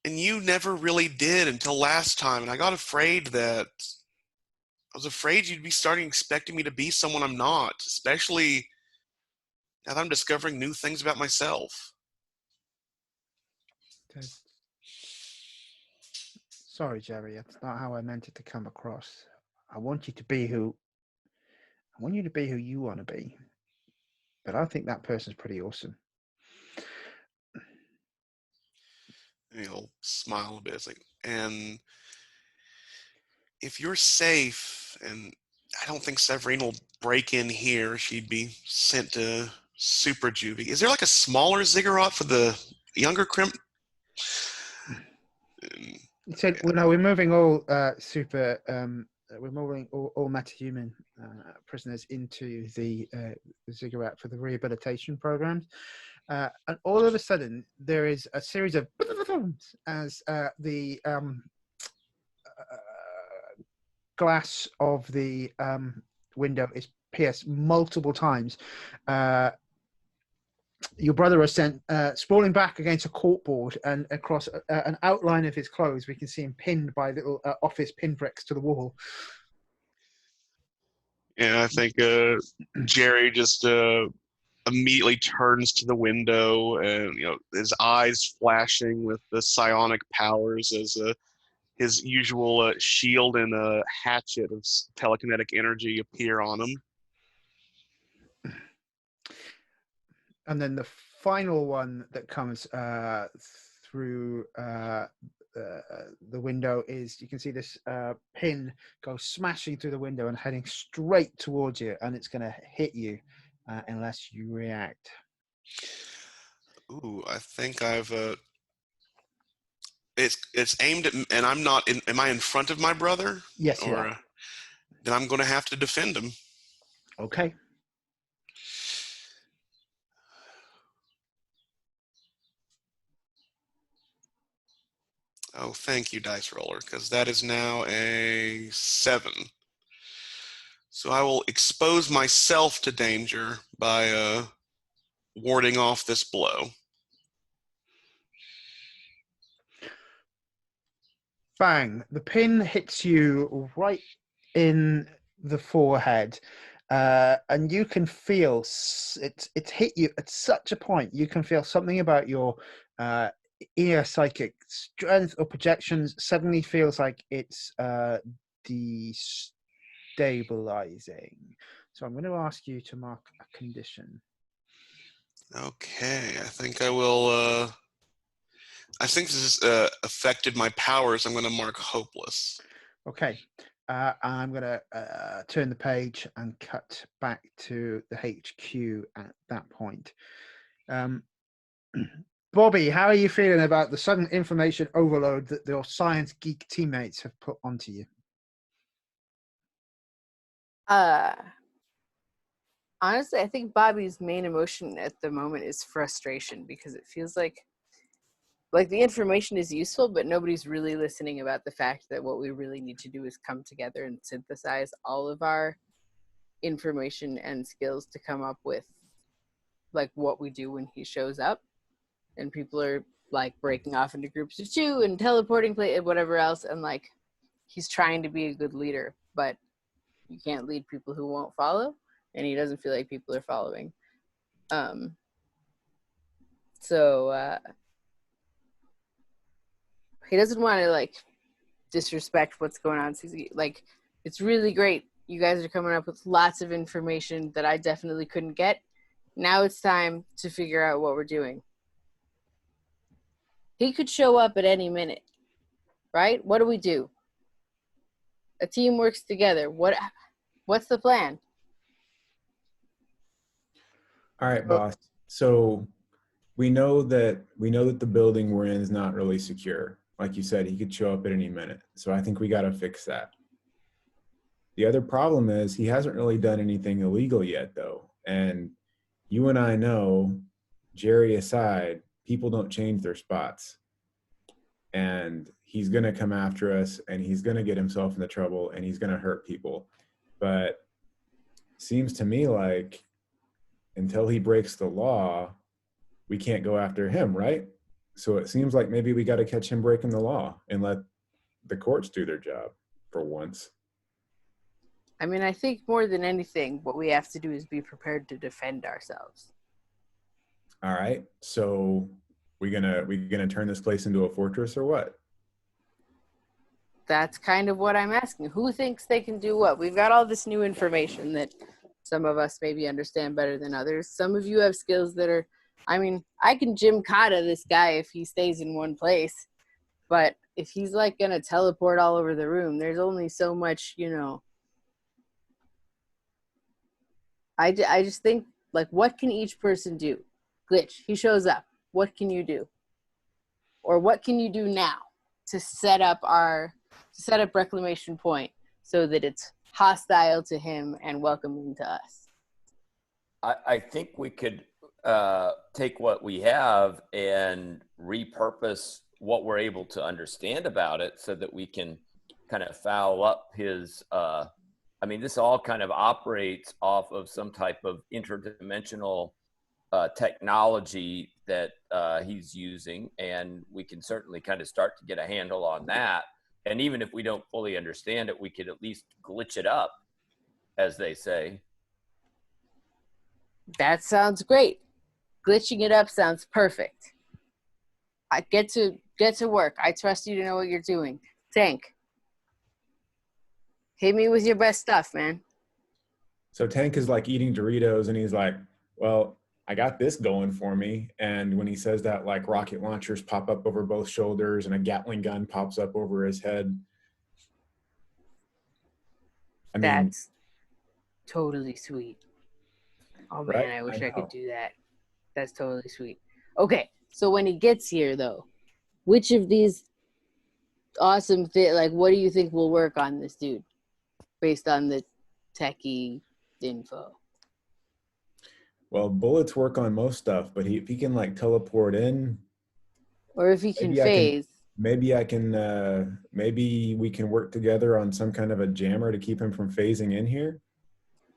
you never really did until last time, and I was afraid you'd be starting expecting me to be someone I'm not, especially now that I'm discovering new things about myself. "Sorry, Jerry, that's not how I meant it to come across. I want you to be who you want to be. But I think that person's pretty awesome." And he'll smile a bit. It's like, and if you're safe, and I don't think Severine will break in here, she'd be sent to Super Juvie. Is there like a smaller Zigarat for the younger crimp? He said, "Well, no, we're moving all we're moving all metahuman prisoners into the Ziggurat for the rehabilitation programs." And all of a sudden, there is a series of as the glass of the window is pierced multiple times. Your brother was sent sprawling back against a corkboard, and across an outline of his clothes, we can see him pinned by little office pinpricks to the wall. Yeah, I think Jerry just immediately turns to the window, and his eyes flashing with the psionic powers as his usual shield and a hatchet of telekinetic energy appear on him. And then the final one that comes through the window is, you can see this pin go smashing through the window and heading straight towards you, and it's going to hit you unless you react. Ooh, I think I've it's aimed at, and I'm not in. Am I in front of my brother? Yes, you are. Then I'm going to have to defend him. Okay. Oh, thank you, Dice Roller, because that is now a 7. So I will expose myself to danger by warding off this blow. Bang! The pin hits you right in the forehead, and you can feel it's hit you at such a point. You can feel something about your inner psychic strength or projections suddenly feels like it's destabilizing. So I'm going to ask you to mark a condition. Okay, I think I will. I think this has affected my powers. I'm going to mark hopeless. Okay. I'm going to turn the page and cut back to the HQ at that point. Bobby, how are you feeling about the sudden information overload that your science geek teammates have put onto you? Honestly, I think Bobby's main emotion at the moment is frustration, because it feels like the information is useful, but nobody's really listening about the fact that what we really need to do is come together and synthesize all of our information and skills to come up with like what we do when he shows up. And people are like breaking off into groups of 2 and teleporting play and whatever else, and like he's trying to be a good leader, but you can't lead people who won't follow, and he doesn't feel like people are following. So he doesn't want to like disrespect what's going on. So like, it's really great. You guys are coming up with lots of information that I definitely couldn't get. Now it's time to figure out what we're doing. He could show up at any minute, right? What do we do? A team works together. What's the plan? All right, boss. So we know that the building we're in is not really secure. Like you said, he could show up at any minute. So I think we got to fix that. The other problem is he hasn't really done anything illegal yet, though. And you and I know, Jerry aside, people don't change their spots. And he's going to come after us, and he's going to get himself into trouble, and he's going to hurt people. But seems to me like until he breaks the law, we can't go after him, right? So it seems like maybe we got to catch him breaking the law and let the courts do their job for once. I mean, I think more than anything, what we have to do is be prepared to defend ourselves. All right. So we gonna turn this place into a fortress or what? That's kind of what I'm asking. Who thinks they can do what? We've got all this new information that some of us maybe understand better than others. Some of you have skills that are, I mean, I can Jim Kata this guy if he stays in one place. But if he's like going to teleport all over the room, there's only so much, you know. I just think, like, what can each person do? Glitch, he shows up. What can you do? Or what can you do now to set up Reclamation Point so that it's hostile to him and welcoming to us? I think we could take what we have and repurpose what we're able to understand about it so that we can kind of foul up his I mean, this all kind of operates off of some type of interdimensional technology that he's using, and we can certainly kind of start to get a handle on that. And even if we don't fully understand it, we could at least glitch it up, as they say. That sounds great. Glitching it up sounds perfect. I get to work. I trust you to know what you're doing. Tank, hit me with your best stuff, man. So Tank is like eating Doritos, and he's like, well, I got this going for me. And when he says that, like, rocket launchers pop up over both shoulders and a Gatling gun pops up over his head. I mean, that's totally sweet. Oh man, right? I wish I I could know. do that. That's totally sweet. Okay, so when he gets here, though, which of these awesome like, what do you think will work on this dude based on the techie info? Well, bullets work on most stuff, but if he can like teleport in, Or if he can maybe I can phase. maybe I can, maybe we can work together on some kind of a jammer to keep him from phasing in here.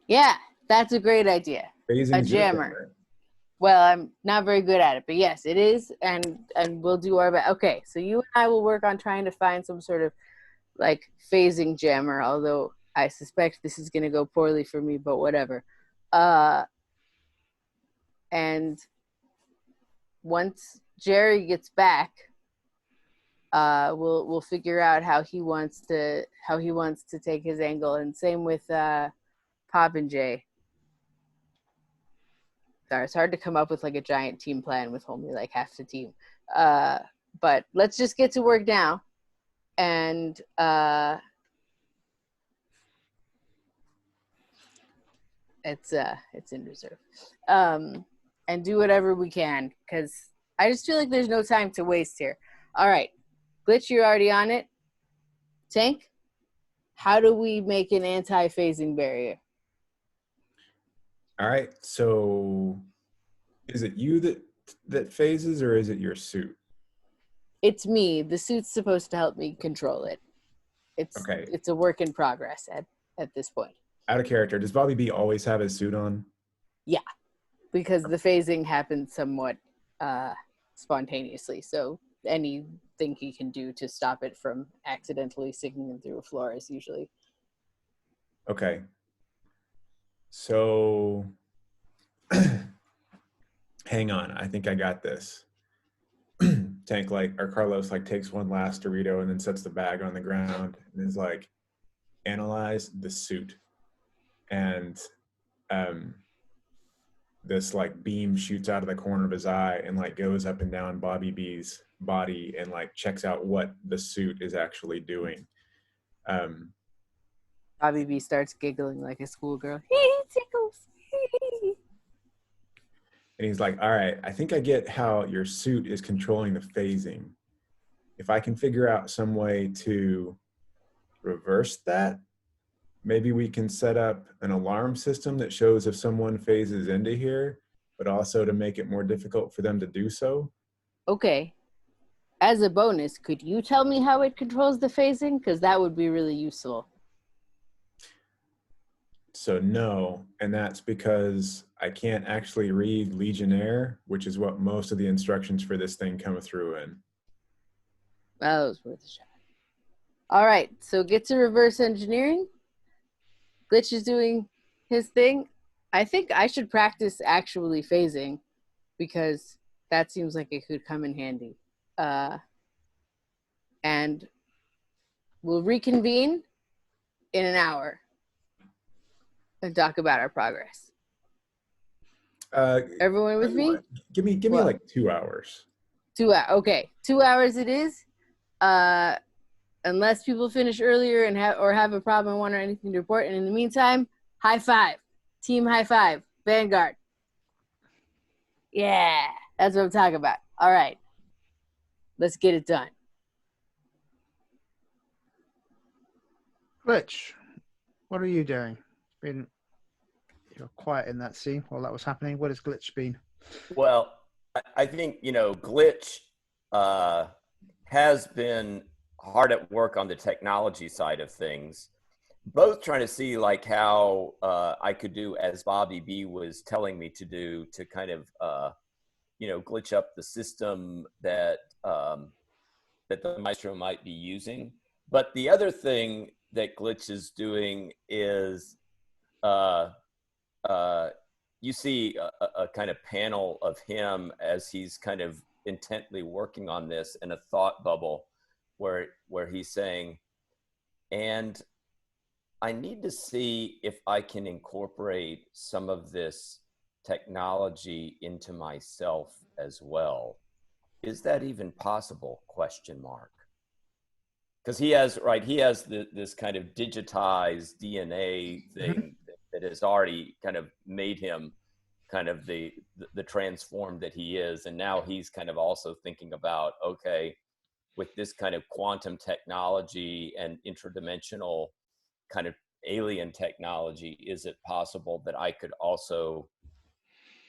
Yeah, that's a great idea. Phasing A jammer. Well, I'm not very good at it, but yes, it is, and we'll do our best. Okay, so you and I will work on trying to find some sort of like phasing jammer, although I suspect this is going to go poorly for me, but whatever. And once Jerry gets back, we'll figure out how he wants to take his angle, and same with Pop and Jay. Sorry, it's hard to come up with like a giant team plan with only like half the team. But let's just get to work now, and it's in reserve, and do whatever we can, because I just feel like there's no time to waste here. All right, Glitch, you're already on it. Tank, how do we make an anti-phasing barrier? All right, so is it you that phases, or is it your suit? It's me. The suit's supposed to help me control it. Okay. It's a work in progress at this point. Out of character, does Bobby B always have his suit on? Yeah, because the phasing happens somewhat spontaneously. So anything he can do to stop it from accidentally sinking him through a floor is usually. Okay. So hang on, I think I got this. Tank or Carlos takes one last Dorito and then sets the bag on the ground and is like, analyze the suit. And this beam shoots out of the corner of his eye and goes up and down Bobby B's body and checks out what the suit is actually doing. Bobby B starts giggling like a schoolgirl. He tickles. And he's like, all right, I think I get how your suit is controlling the phasing. If I can figure out some way to reverse that, maybe we can set up an alarm system that shows if someone phases into here, but also to make it more difficult for them to do so. Okay. As a bonus, could you tell me how it controls the phasing? Because that would be really useful. So no, and that's because I can't actually read Legionnaire, which is what most of the instructions for this thing come through in. Well, it was worth a shot. All right, so get to reverse engineering. Glitch is doing his thing. I think I should practice actually phasing, because that seems like it could come in handy. And we'll reconvene in an hour and talk about our progress. Everyone with me? Give me 2 hours. 2 hours. Okay, 2 hours it is. Unless people finish earlier and have a problem and want anything to report. And in the meantime, high five. Team high five. Vanguard. Yeah, that's what I'm talking about. All right. Let's get it done. Glitch, what are you doing? You're quiet in that scene while that was happening. What has Glitch been? Well, I think, Glitch has been hard at work on the technology side of things, both trying to see how I could do as Bobby B was telling me to do to kind of, glitch up the system that the Maestro might be using. But the other thing that Glitch is doing is you see a kind of panel of him as he's kind of intently working on this in a thought bubble where he's saying, and I need to see if I can incorporate some of this technology into myself as well. Is that even possible? ? Because he has this kind of digitized DNA thing that has already kind of made him kind of the transform that he is. And now he's kind of also thinking about, okay, with this kind of quantum technology and interdimensional kind of alien technology, is it possible that I could also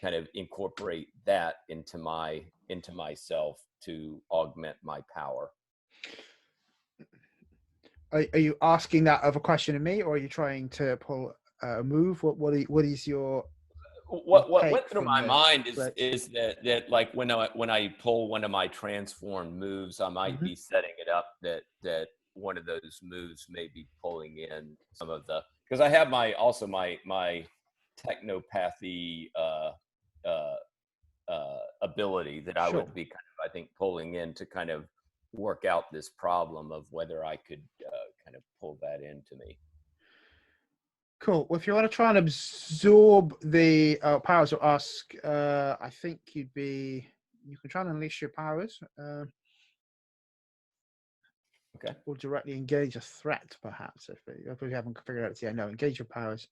kind of incorporate that into myself to augment my power? Are you asking that of a question of me, or are you trying to pull a move? What is your What take went through from my the mind glitch? is that like when I pull one of my transformed moves, I might be setting it up that one of those moves may be pulling in some of the, because I have my technopathy ability that I Sure. would be kind of, I think, pulling in to kind of work out this problem of whether I could kind of pull that into me. Cool. Well, if you want to try and absorb the powers of Usk, I think you can try and unleash your powers, Okay. or directly engage a threat, perhaps. If we haven't figured out it yet, no, engage your powers.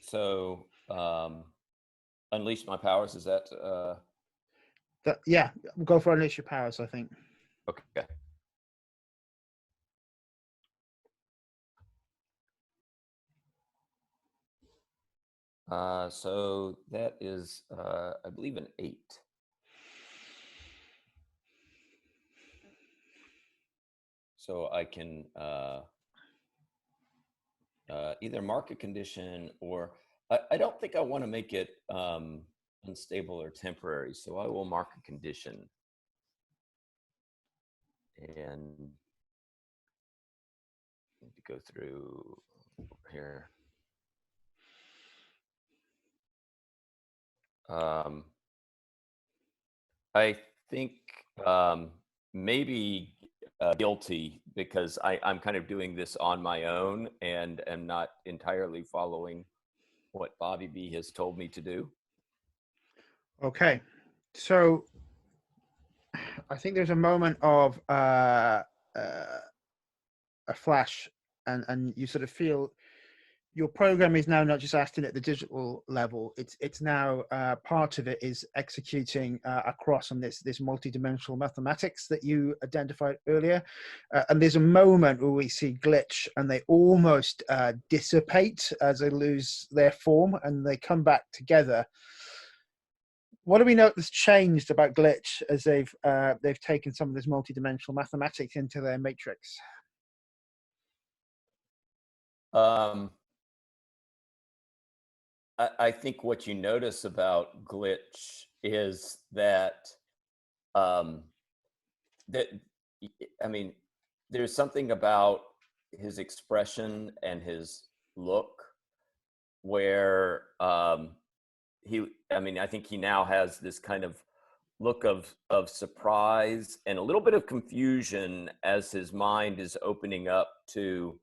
So unleash my powers, is that Yeah, we'll go for unleash your powers, I think. okay? So that is, I believe, an 8. So I can either mark a condition, or I don't think I want to make it unstable or temporary. So I will mark a condition, and need to go through over here. I think maybe guilty, because I'm kind of doing this on my own and am not entirely following what Bobby B has told me to do. Okay, so I think there's a moment of a flash, and you sort of feel your program is now not just acting at the digital level. It's now part of it is executing across on this multi-dimensional mathematics that you identified earlier. And there's a moment where we see glitch, and they almost dissipate as they lose their form, and they come back together. What do we know that's changed about glitch as they've taken some of this multi-dimensional mathematics into their matrix? I think what you notice about glitch is that that I mean, there's something about his expression and his look where I think he now has this kind of look of surprise and a little bit of confusion as his mind is opening up to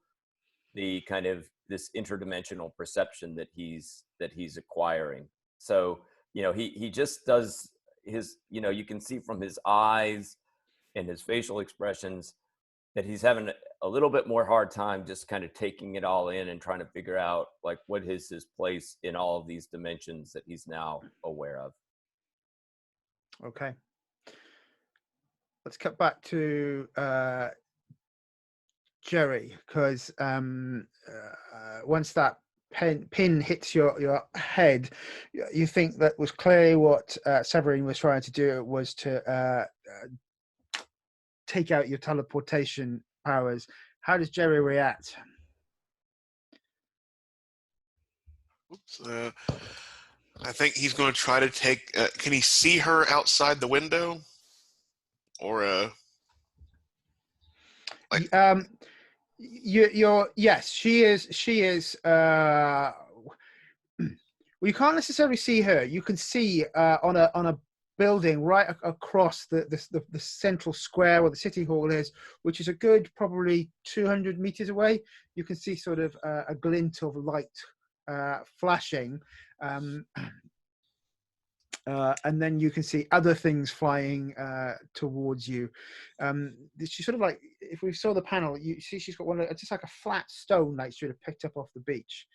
the kind of this interdimensional perception that he's acquiring. So he just does his, you can see from his eyes and his facial expressions that he's having a little bit more hard time just kind of taking it all in and trying to figure out like what is his place in all of these dimensions that he's now aware of. Okay, let's cut back to Jerry, because once that pin hits your head, you think that was clearly what Severin was trying to do, was to take out your teleportation powers. How does Jerry react? Oops. I think he's going to try to take. Can he see her outside the window? Or Yes, she is. Well, you can't necessarily see her. You can see on a building right across the central square where the city hall is, which is a good probably 200 meters away. You can see sort of a glint of light flashing, and then you can see other things flying towards you. She's sort of like, if we saw the panel, you see she's got just like a flat stone, like she would have picked up off the beach.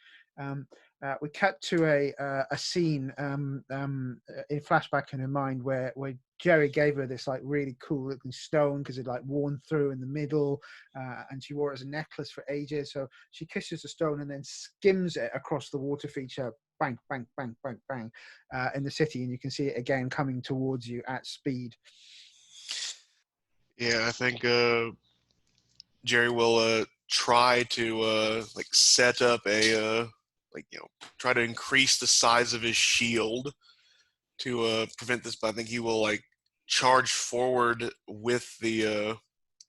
We cut to a scene in flashback in her mind where Jerry gave her this like really cool looking stone because it like worn through in the middle, and she wore it as a necklace for ages. So she kisses the stone and then skims it across the water feature bang, bang, bang, bang, bang in the city, and you can see it again coming towards you at speed. Yeah, I think Jerry will try to like set up a try to increase the size of his shield to prevent this. But I think he will like charge forward with the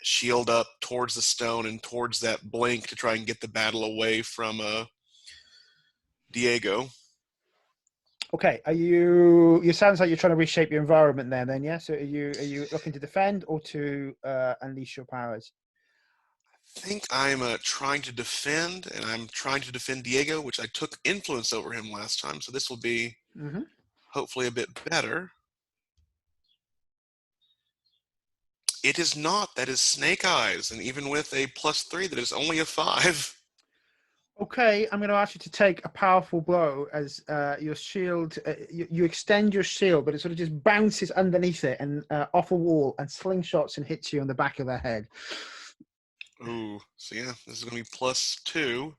shield up towards the stone and towards that blink to try and get the battle away from Diego. Okay, are you? You sounds like you're trying to reshape your environment there. Then, yeah. So, are you looking to defend or to unleash your powers? I think I'm trying to defend, and I'm trying to defend Diego, which I took influence over him last time. So this will be Mm-hmm. hopefully a bit better. It is not. That is Snake Eyes, and even with a +3, that is only a 5. Okay, I'm going to ask you to take a powerful blow as your shield. You extend your shield, but it sort of just bounces underneath it and off a wall and slingshots and hits you on the back of the head. Ooh, so yeah, this is going to be +2.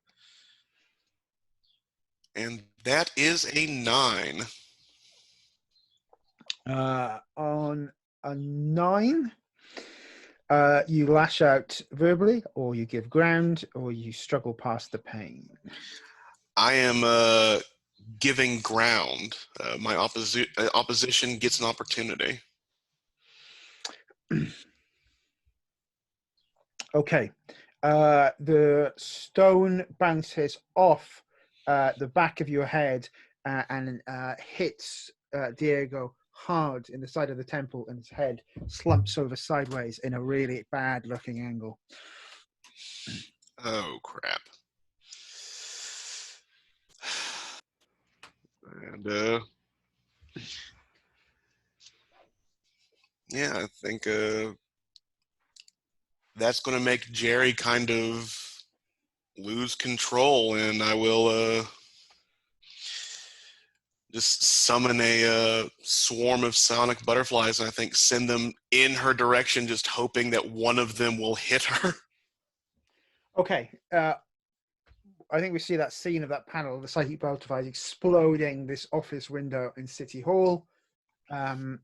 And that is a 9. On a 9, you lash out verbally, or you give ground, or you struggle past the pain. I am giving ground. My opposition gets an opportunity. Okay. The stone bounces off the back of your head and hits Diego hard in the side of the temple, and his head slumps over sideways in a really bad looking angle. Oh, crap. And yeah, I think that's going to make Jerry kind of lose control, and I will just summon a swarm of sonic butterflies, and I think send them in her direction, just hoping that one of them will hit her. Okay. I think we see that scene of that panel, the psychic butterflies exploding this office window in City Hall. And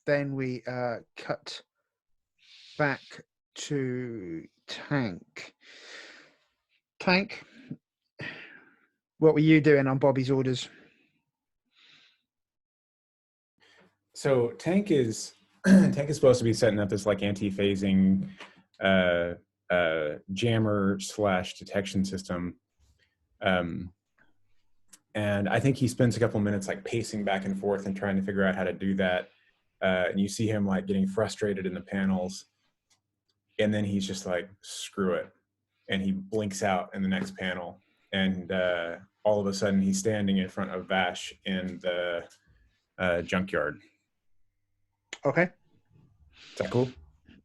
then we cut back to Tank. Tank, what were you doing on Bobby's orders? So Tank is Tank is supposed to be setting up this like anti-phasing jammer / detection system. And I think he spends a couple minutes like pacing back and forth and trying to figure out how to do that. And you see him like getting frustrated in the panels. And then he's just like, screw it. And he blinks out in the next panel. And all of a sudden he's standing in front of Vash in the junkyard. Okay. Is that cool?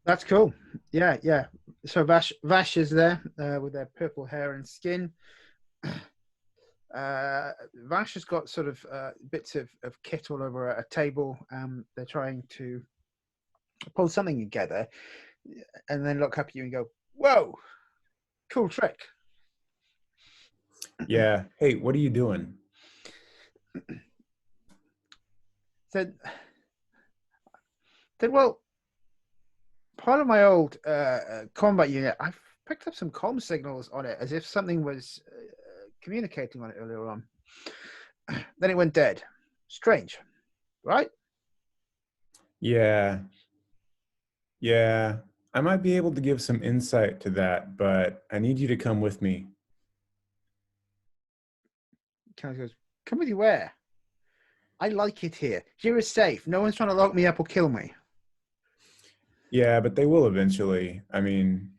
That's cool. Yeah, yeah. So Vash is there with their purple hair and skin. Vash has got sort of bits of kit all over a table. They're trying to pull something together and then look up at you and go, whoa, cool trick. Yeah. Hey, what are you doing? Said, well, part of my old combat unit, I've picked up some comm signals on it as if something was communicating on it earlier on. Then it went dead. Strange, right? Yeah. Yeah. I might be able to give some insight to that, but I need you to come with me. Kaz goes, come with you where? I like it here. Here is safe. No one's trying to lock me up or kill me. Yeah, but they will eventually. I mean,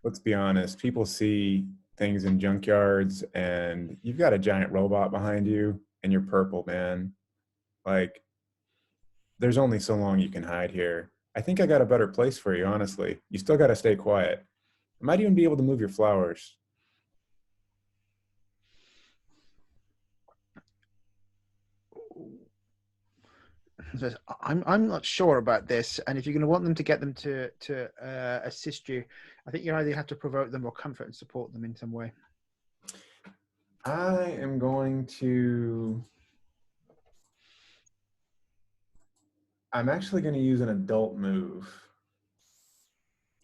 let's be honest. People see things in junkyards, and you've got a giant robot behind you, and you're purple, man. Like, there's only so long you can hide here. I think I got a better place for you, honestly. You still got to stay quiet. I might even be able to move your flowers. Says, I'm not sure about this, and if you're going to want them to get them to assist you, I think you either have to provoke them or comfort and support them in some way. I am going to... I'm actually going to use an adult move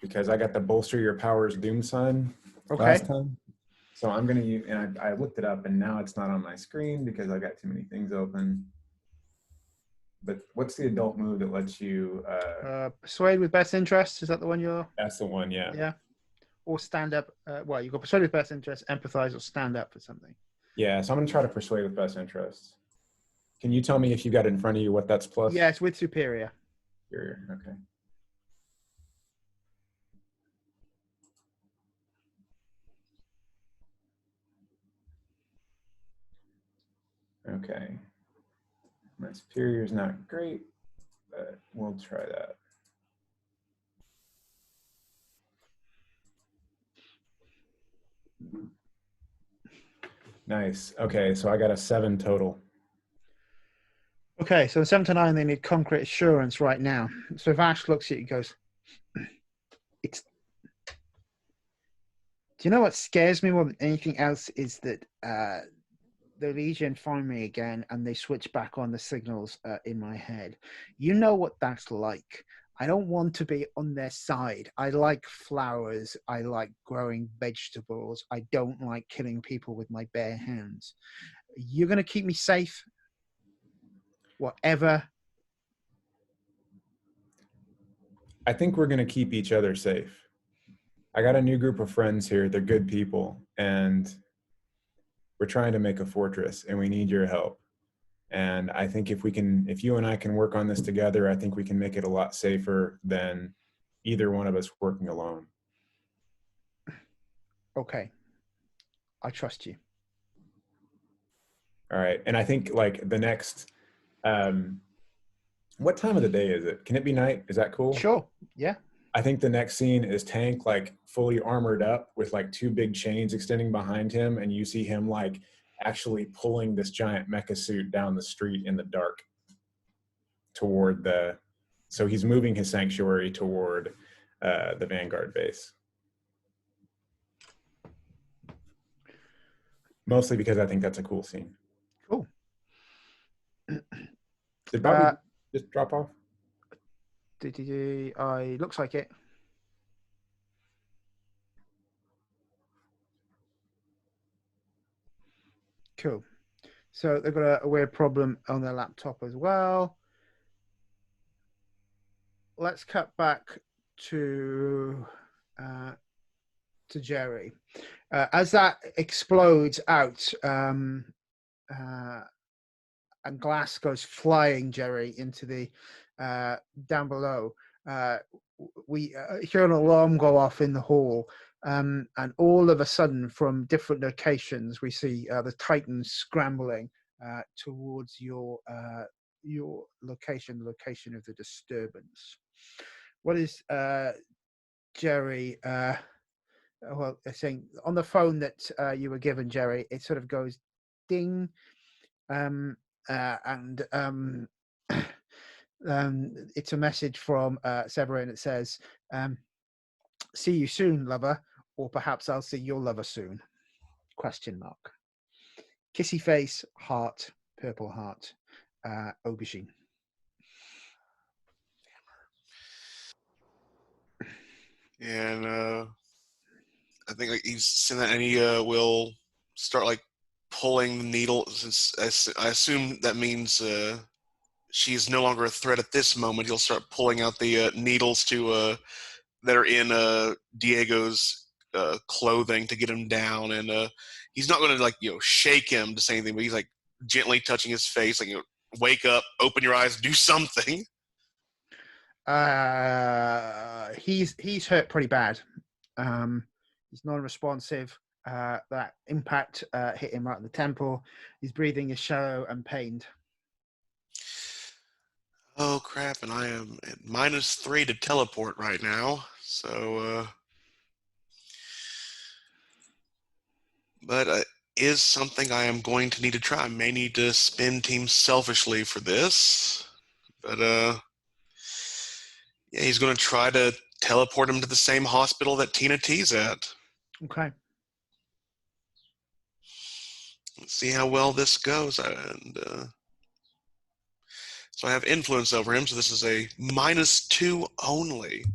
because I got the bolster your powers doom sign last time. So I'm going to use, and I looked it up and now it's not on my screen because I got too many things open. But what's the adult move that lets you... persuade with best interest. Is that the one you're... That's the one, yeah. Yeah. Or stand up. Well, you've got persuade with best interest, empathize, or stand up for something. Yeah, so I'm going to try to persuade with best interest. Can you tell me if you got it in front of you what that's plus? Yeah, it's with superior. Superior, okay. Okay. My superior is not great, but we'll try that. Nice. Okay, so I got a 7 total. Okay, so 7 to 9, they need concrete assurance right now. So if Ash looks at you and goes, it's... Do you know what scares me more than anything else is that the Legion find me again and they switch back on the signals in my head. You know what that's like. I don't want to be on their side. I like flowers. I like growing vegetables. I don't like killing people with my bare hands. You're going to keep me safe? Whatever. I think we're going to keep each other safe. I got a new group of friends here. They're good people. And we're trying to make a fortress and we need your help. And I think if you and I can work on this together, I think we can make it a lot safer than either one of us working alone. Okay. I trust you. All right. And I think like the next, what time of the day is it? Can it be night? Is that cool? Sure. Yeah. I think the next scene is Tank like fully armored up with like 2 big chains extending behind him. And you see him like actually pulling this giant mecha suit down the street in the dark toward so he's moving his sanctuary toward the Vanguard base. Mostly because I think that's a cool scene. Cool. Did Bobby just drop off? Looks like it. Cool. So they've got a weird problem on their laptop as well. Let's cut back to Jerry. As that explodes out, and glass goes flying, Jerry, into the down below. We hear an alarm go off in the hall, and all of a sudden, from different locations, we see the Titans scrambling towards your location, the location of the disturbance. What is Jerry? Well, I think on the phone that you were given, Jerry, it sort of goes ding, and it's a message from Severin. It says, "See you soon, lover, or perhaps I'll see your lover soon?" ? Kissy face, heart, purple heart, aubergine. And I think like he's saying that, and he will start like pulling the needle. Since I assume that means she is no longer a threat at this moment. He'll start pulling out the needles that are in Diego's clothing to get him down, and he's not going to like shake him to say anything, but he's like gently touching his face, like wake up, open your eyes, do something. He's hurt pretty bad. He's non-responsive. That impact hit him right in the temple. His breathing is shallow and pained. Oh crap! And I am at -3 to teleport right now. So, but is something I am going to need to try. I may need to spin Team selfishly for this, but yeah, he's going to try to teleport him to the same hospital that Tina T's at. Okay. Let's see how well this goes. And so I have influence over him. So this is a -2 only.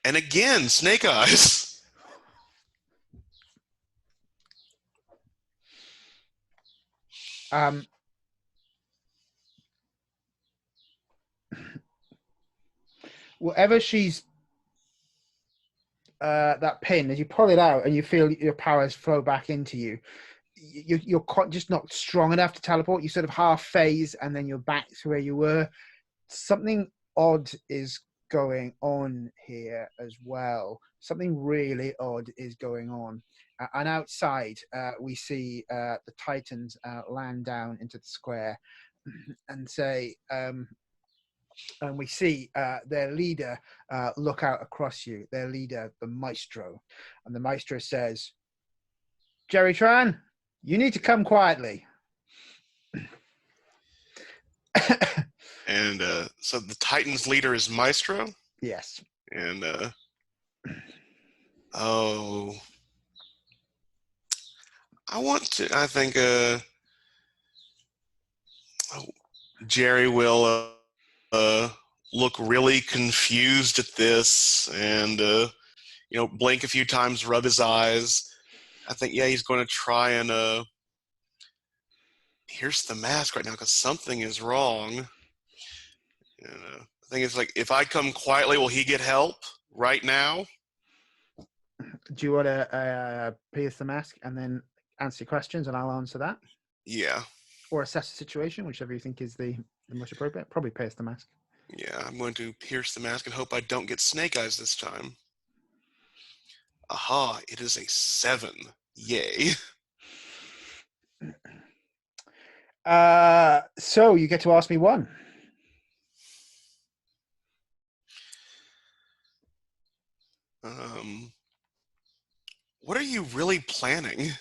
And again, Snake Eyes. Whatever she's that pin, as you pull it out and you feel your powers flow back into you, you're just not strong enough to teleport. You sort of half phase and then you're back to where you were. Something odd is going on here as well. Something really odd is going on. And outside, we see the Titans land down into the square and say, and we see their leader look out across you, their leader, the Maestro. And the Maestro says, Jerry Tran, you need to come quietly. And so the Titans leader is Maestro? Yes. And, I think Jerry will look really confused at this and, blink a few times, rub his eyes. I think, he's going to try and pierce the mask right now because something is wrong. And, I think it's like, if I come quietly, will he get help right now? Do you want to pierce the mask and then answer your questions and I'll answer that? Yeah. Or assess the situation, whichever you think is the most appropriate. Probably pierce the mask. Yeah, I'm going to pierce the mask and hope I don't get Snake Eyes this time. Aha, it is a 7. Yay. So you get to ask me one. What are you really planning?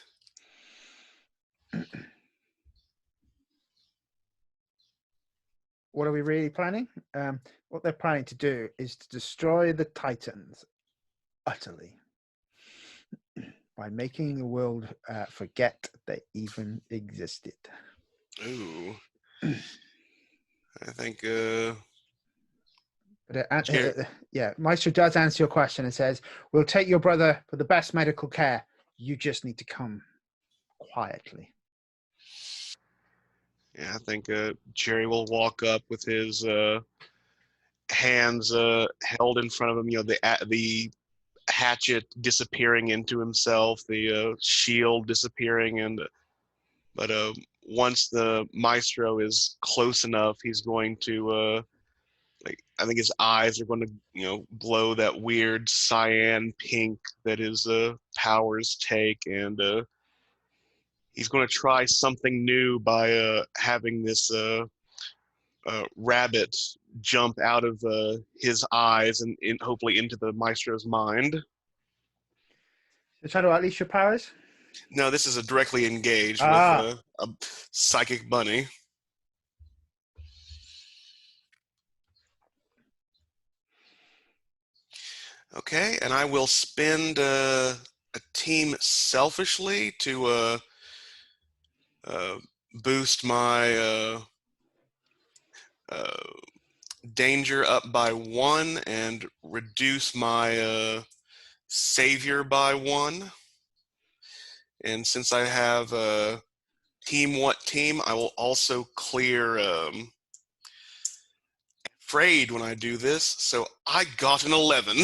What are we really planning? What they're planning to do is to destroy the Titans utterly by making the world forget they even existed. Ooh. I think, But Maestro does answer your question and says, we'll take your brother for the best medical care. You just need to come quietly. Yeah, I think Jerry will walk up with his hands held in front of him. The hatchet disappearing into himself, the shield disappearing, but once the Maestro is close enough, he's going to I think his eyes are going to glow that weird cyan pink that his powers take, and he's going to try something new by having this rabbit jump out of his eyes and hopefully into the Maestro's mind. So try to unleash your powers? No, this is a directly engaged with a psychic bunny. Okay, and I will spend a team selfishly to boost my danger up by 1 and reduce my savior by 1. And since I have team what team, I will also clear afraid when I do this. So I got an 11.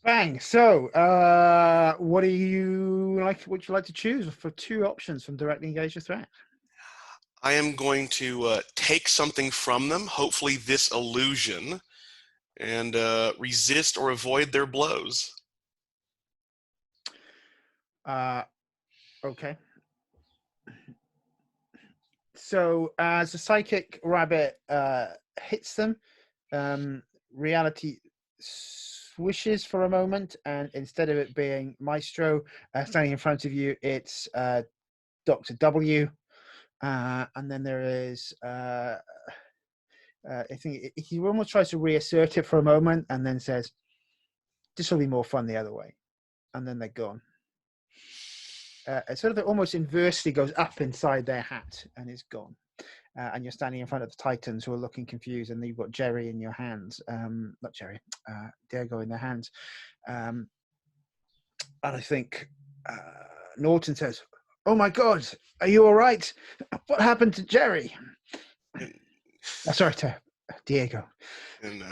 Bang. So what do you like? Would you like to choose for 2 options from directly engage the threat? I am going to take something from them, hopefully this illusion, and resist or avoid their blows. Okay. So as the psychic rabbit hits them, reality swishes for a moment, and instead of it being Maestro standing in front of you, it's Dr. W. And then there is, I think he almost tries to reassert it for a moment and then says, this will be more fun the other way. And then they're gone. it sort of almost inversely goes up inside their hat and is gone. And you're standing in front of the Titans who are looking confused, and you've got Jerry in your hands. Not Jerry, Diego in their hands. And I think Norton says, "Oh my God, are you all right? What happened to Jerry?" Sorry, to Diego. And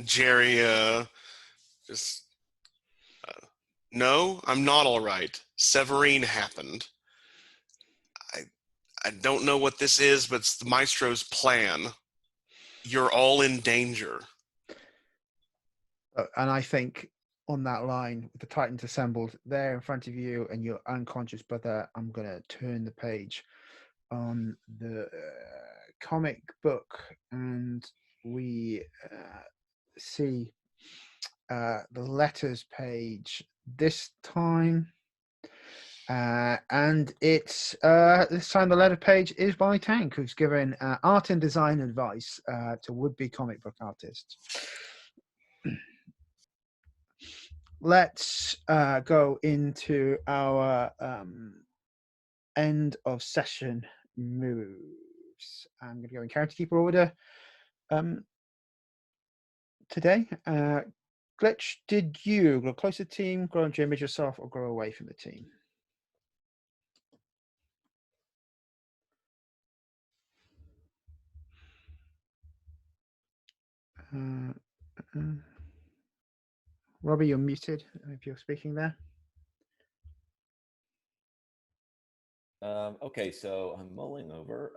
Jerry just, no, I'm not all right. Severine happened. I don't know what this is, but it's the Maestro's plan. You're all in danger. And I think on that line, with the Titans assembled there in front of you and your unconscious brother, I'm going to turn the page on the comic book, and we see the letters page this time. And it's this time the letter page is by Tank, who's given art and design advice to would-be comic book artists. Let's go into our end of session moves. I'm going to go in character keeper order today. Glitch, did you grow close to the team, grow into your image yourself, or grow away from the team? Robbie, you're muted if you're speaking there. Okay, so I'm mulling over.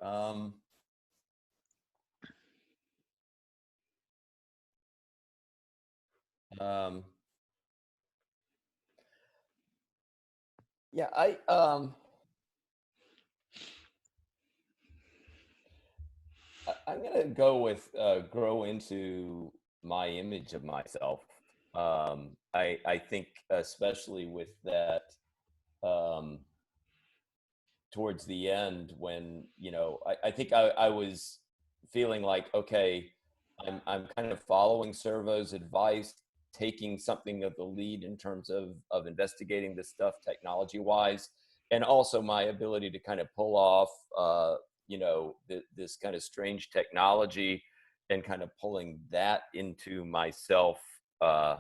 Yeah, I'm gonna go with grow into my image of myself. I think especially with that towards the end when I think I was feeling like, okay, I'm kind of following Servo's advice, taking something of the lead in terms of investigating this stuff technology wise, and also my ability to kind of pull off this kind of strange technology and kind of pulling that into myself. I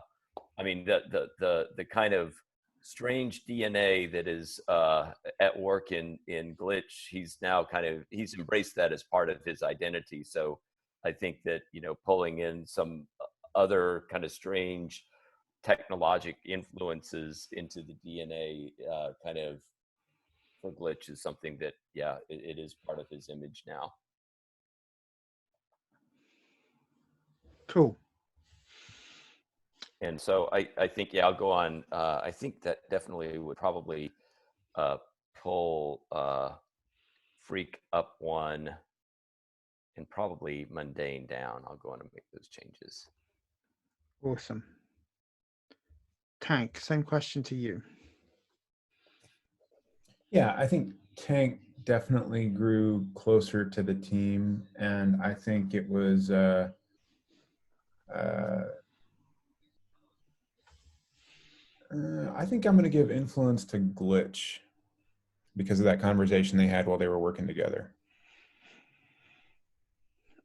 mean, the kind of strange DNA that is at work in Glitch, he's embraced that as part of his identity. So I think that pulling in some other kind of strange technologic influences into the DNA kind of for Glitch is something that it is part of his image now. Cool. And so I think I'll go on. I think that definitely would probably pull Freak up one and probably Mundane down. I'll go on and make those changes. Awesome. Tank, same question to you. Yeah, I think Tank definitely grew closer to the team, and I think it was I think I'm going to give influence to Glitch because of that conversation they had while they were working together.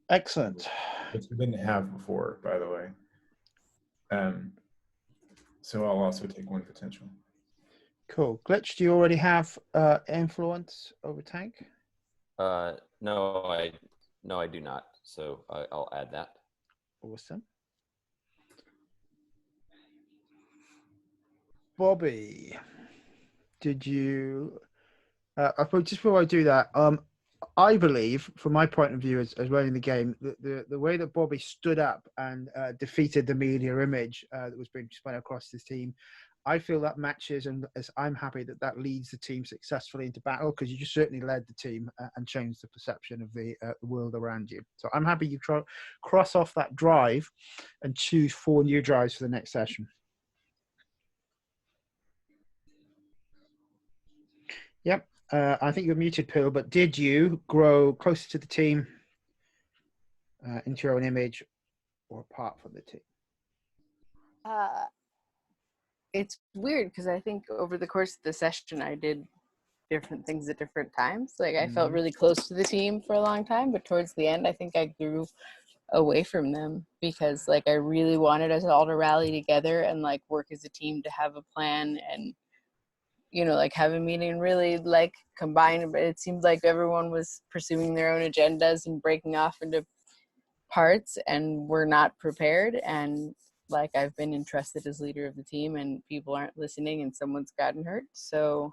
Excellent. Which we didn't have before, by the way. So I'll also take one potential. Cool. Glitch, do you already have influence over Tank? No, I do not. So I'll add that. Awesome. Bobby, did you? Just before I do that, I believe, from my point of view as running the game, the way that Bobby stood up and defeated the media image that was being spun across his team, I feel that matches, and as I'm happy that leads the team successfully into battle, because you just certainly led the team and changed the perception of the world around you. So I'm happy you cross off that drive and choose 4 new drives for the next session. Yep. I think you're muted, Pearl, but did you grow closer to the team into your own image or apart from the team? it's weird because I think over the course of the session I did different things at different times. Like I felt really close to the team for a long time, but towards the end I think I grew away from them because like I really wanted us all to rally together and like work as a team to have a plan and like have a meeting and really like combine. But it seemed like everyone was pursuing their own agendas and breaking off into parts and we're not prepared. And like I've been entrusted as leader of the team and people aren't listening and someone's gotten hurt. So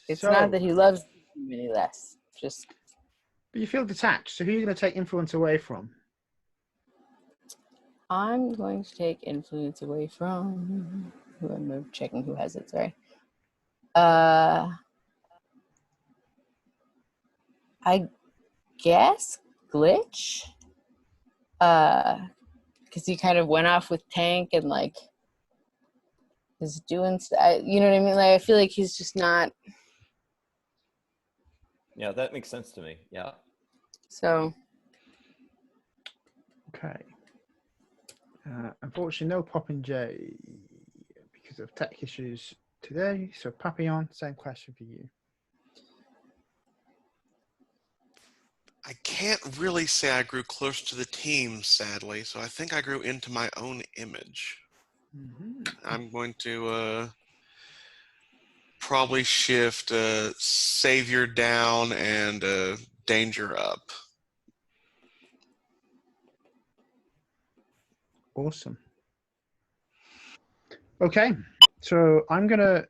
it's not that he loves the team any less, just but you feel detached. So who are you going to take influence away from? I'm going to take influence away from who I'm checking who has it, sorry. I guess Glitch. Because he kind of went off with Tank and like is doing you know what I mean? Like I feel like he's just not. Yeah, that makes sense to me. Yeah. So. Okay. Unfortunately, no Poppin' J because of tech issues today. So Papillion, same question for you. I can't really say I grew close to the team, sadly, so I think I grew into my own image. I'm going to probably shift Savior down and Danger up. Awesome. Okay, so I'm gonna